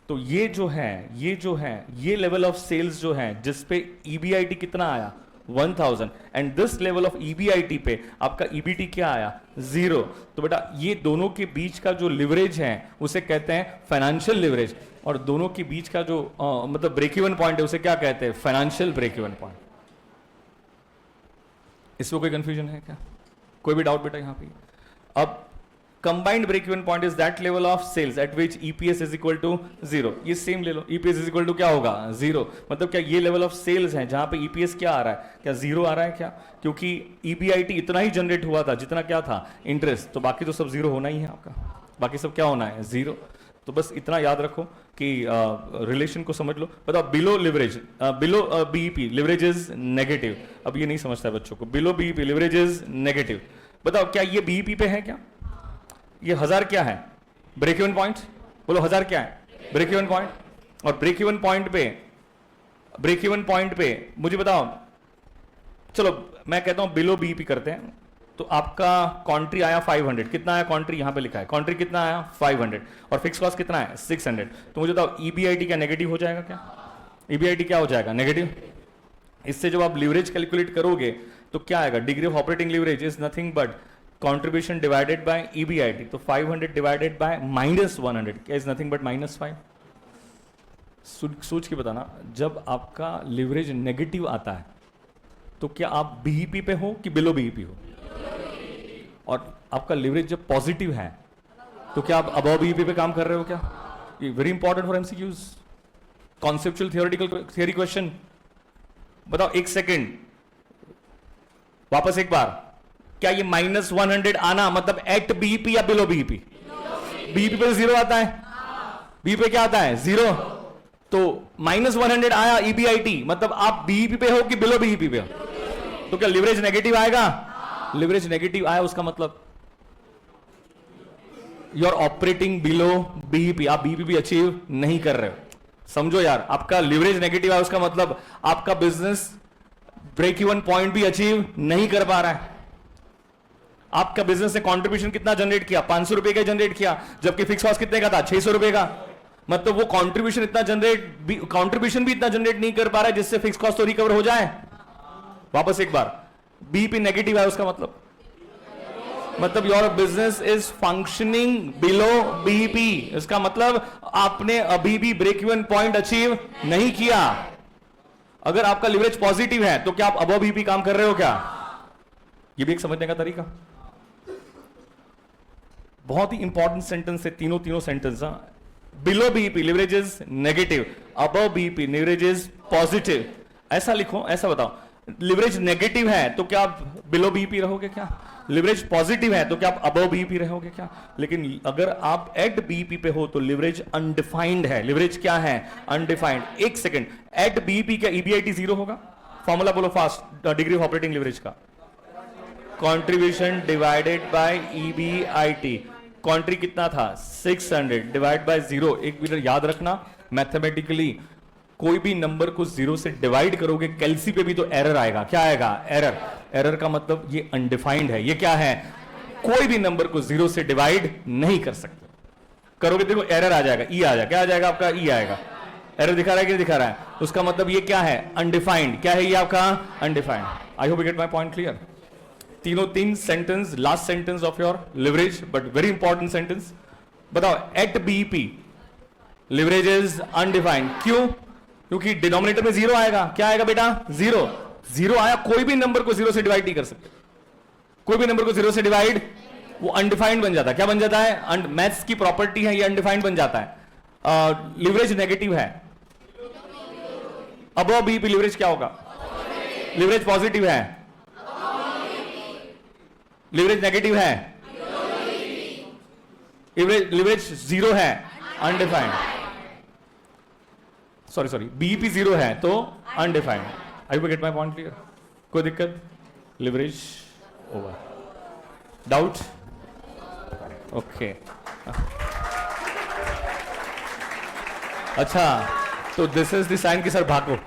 तो ये जो है ये लेवल ऑफ सेल्स जो है जिसपे ईबीआईटी कितना आया? 1000, and this level of EBIT पे आपका ईबीटी क्या आया? 0। तो बेटा ये दोनों के बीच का जो लिवरेज है उसे कहते हैं फाइनेंशियल लिवरेज, और दोनों के बीच का जो मतलब ब्रेक इवन पॉइंट है उसे क्या कहते हैं? Financial break even point. इसमें कोई कंफ्यूजन है क्या? कोई भी डाउट बेटा यहां पे? अब combined break even point is that level of sales at which EPS is equal to 0। ये सेम ले लो, ईपीएस इज इक्वल टू क्या होगा? 0। मतलब क्या ये लेवल ऑफ सेल्स है जहां पे ईपीएस क्या आ रहा है? क्या 0 आ रहा है क्या? क्योंकि ईबीआईटी इतना ही जनरेट हुआ था जितना क्या था? इंटरेस्ट। तो बाकी तो सब 0 होना ही है आपका, बाकी सब क्या होना है? 0। तो बस इतना याद रखो कि रिलेशन को समझ लो। बताओ below leverage, below BEP leverage is negative. अब ये नहीं समझता है बच्चों को, below BEP leverage is negative. बताओ क्या ये बीईपी पे है क्या? ये 1000 क्या है? Break even point. बोलो 1000 क्या है? Break even point. और ब्रेक इवन पॉइंट पे मुझे बताओ, चलो मैं कहता हूं बिलो बीईपी करते हैं, तो आपका कॉन्ट्री आया 500। कितना आया कॉन्ट्री? यहां पे लिखा है कॉन्ट्री कितना आया? 500। और फिक्स कॉस्ट कितना है? 600। तो मुझे बताओ ईबीआईटी क्या नेगेटिव हो जाएगा क्या? ईबीआईटी क्या हो जाएगा? नेगेटिव। इससे जब आप लिवरेज कैलकुलेट करोगे तो क्या आएगा? Degree of operating leverage is nothing but contribution divided by EBIT. तो 500 डिवाइडेड बाय -100 क्या इज नथिंग बट -5। सोच के बताना, जब आपका लिवरेज नेगेटिव आता है तो क्या आप बीईपी पे हो कि बिलो बीईपी हो? और आपका लिवरेज जब पॉजिटिव है तो क्या आप अबव बीईपी पे काम कर रहे हो क्या? ये very important for MCQs, conceptual theoretical theory question. बताओ एक सेकेंड, वापस एक बार, क्या ये -100 आना मतलब एट बीईपी या बिलो बीईपी? बीईपी पे 0 आता है, बी पे क्या आता है 0, तो -100 आया ईबीआईटी मतलब आप बीईपी पे हो कि बिलो बीईपी पे हो, तो क्या लिवरेज नेगेटिव आएगा? लिवरेज नेगेटिव आया उसका मतलब you are operating below BEP, आप बीईपी भी अचीव नहीं कर रहे हो। समझो यार, आपका लिवरेज नेगेटिव है उसका मतलब आपका बिजनेस ब्रेक इवन पॉइंट भी अचीव नहीं कर पा रहा है। आपका बिजनेस ने कंट्रीब्यूशन कितना जनरेट किया? 500 रुपए का जनरेट किया, जबकि फिक्स कॉस्ट कितने का था? 600 रुपए का। मतलब वो कंट्रीब्यूशन भी इतना जनरेट नहीं कर पा रहा है जिससे फिक्स कॉस्ट तो रिकवर हो जाए। वापस एक बार, बीईपी नेगेटिव है उसका मतलब your business is functioning below BEP, इसका मतलब आपने अभी भी ब्रेक इवन पॉइंट अचीव नहीं किया। अगर आपका लिवरेज पॉजिटिव है तो क्या आप अबव बीईपी काम कर रहे हो क्या? ये भी एक समझने का तरीका। बहुत ही इंपॉर्टेंट सेंटेंस है तीनों sentence. Below BEP leverage is negative, above BEP leverage is positive. ऐसा लिखो, ऐसा बताओ, लिवरेज नेगेटिव है तो क्या आप बिलो बीईपी रहोगे क्या? लिवरेज पॉजिटिव है तो क्या आप अबव बीईपी रहोगे क्या? लेकिन अगर आप एट बीईपी पे हो तो लिवरेज अनडिफाइंड है। लिवरेज क्या है? अनडिफाइंड। एक सेकंड, एट बीईपी का ईबीआईटी 0 होगा? फॉर्मूला बोलो fast, degree of operating leverage का। Contribution divided by EBIT. Contri कितना था? 600 डिवाइड बाय 0। एक मिनट याद रखना, मैथमेटिकली कोई भी नंबर को 0 से डिवाइड करोगे कैलसी पे भी तो एरर आएगा। क्या आएगा? एरर। एरर का मतलब ये अनडिफाइंड है। ये क्या है? कोई भी नंबर को 0 से डिवाइड नहीं कर सकते। करोगे देखो एरर आ जाएगा, ई आ जाएगा। क्या आ जाएगा आपका? ई आएगा। एरर दिखा रहा है कि नहीं दिखा रहा है? उसका मतलब ये क्या है? अनडिफाइंड। क्या है ये आपका? Undefined. I hope you get my point clear. तीन sentence, last sentence of your leverage but very important sentence. बताओ, at BEP leverage is undefined. क्यों? क्योंकि डिनोमिनेटर में 0 आएगा। क्या आएगा बेटा? 0। 0 आया, कोई भी नंबर को 0 से डिवाइड नहीं कर सकते। कोई भी नंबर को 0 से डिवाइड, वो अनडिफाइंड बन जाता है। क्या बन जाता है? मैथ्स की प्रॉपर्टी है, ये अनडिफाइंड बन जाता है। लिवरेज नेगेटिव है, अबव बीईपी लिवरेज क्या होगा? लिवरेज पॉजिटिव है, लिवरेज नेगेटिव है, लिवरेज 0 है, अनडिफाइंड। सॉरी, बीईपी 0 है तो undefined. I will get my point clear? कोई दिक्कत? Leverage over. डाउट? ओके। अच्छा, तो दिस इज द साइन कि सर भागो,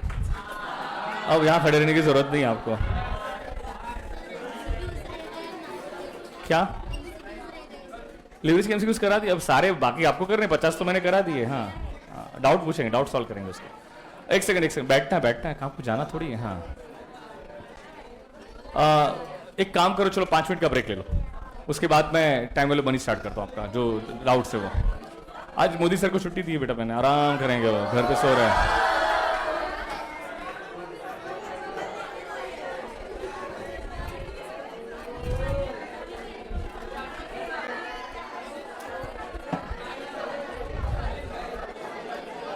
अब यहां खड़े रहने की जरूरत नहीं है आपको। क्या लिवरेज की एमसीक्यूज करा दी? अब सारे बाकी आपको कर रहे हैं, 50 तो मैंने करा दिए। हाँ, डाउट पूछेंगे, डाउट सॉल्व करेंगे उसका। एक सेकंड, बैठना है, कहाँ को जाना थोड़ी है। हाँ, एक काम करो, चलो 5 मिनट का ब्रेक ले लो, उसके बाद मैं टाइम वाले बनी स्टार्ट करता हूँ आपका जो डाउट से। वो आज मोदी सर को छुट्टी दी है बेटा, मैंने आराम करेंगे, वो घर पे सो रहे हैं।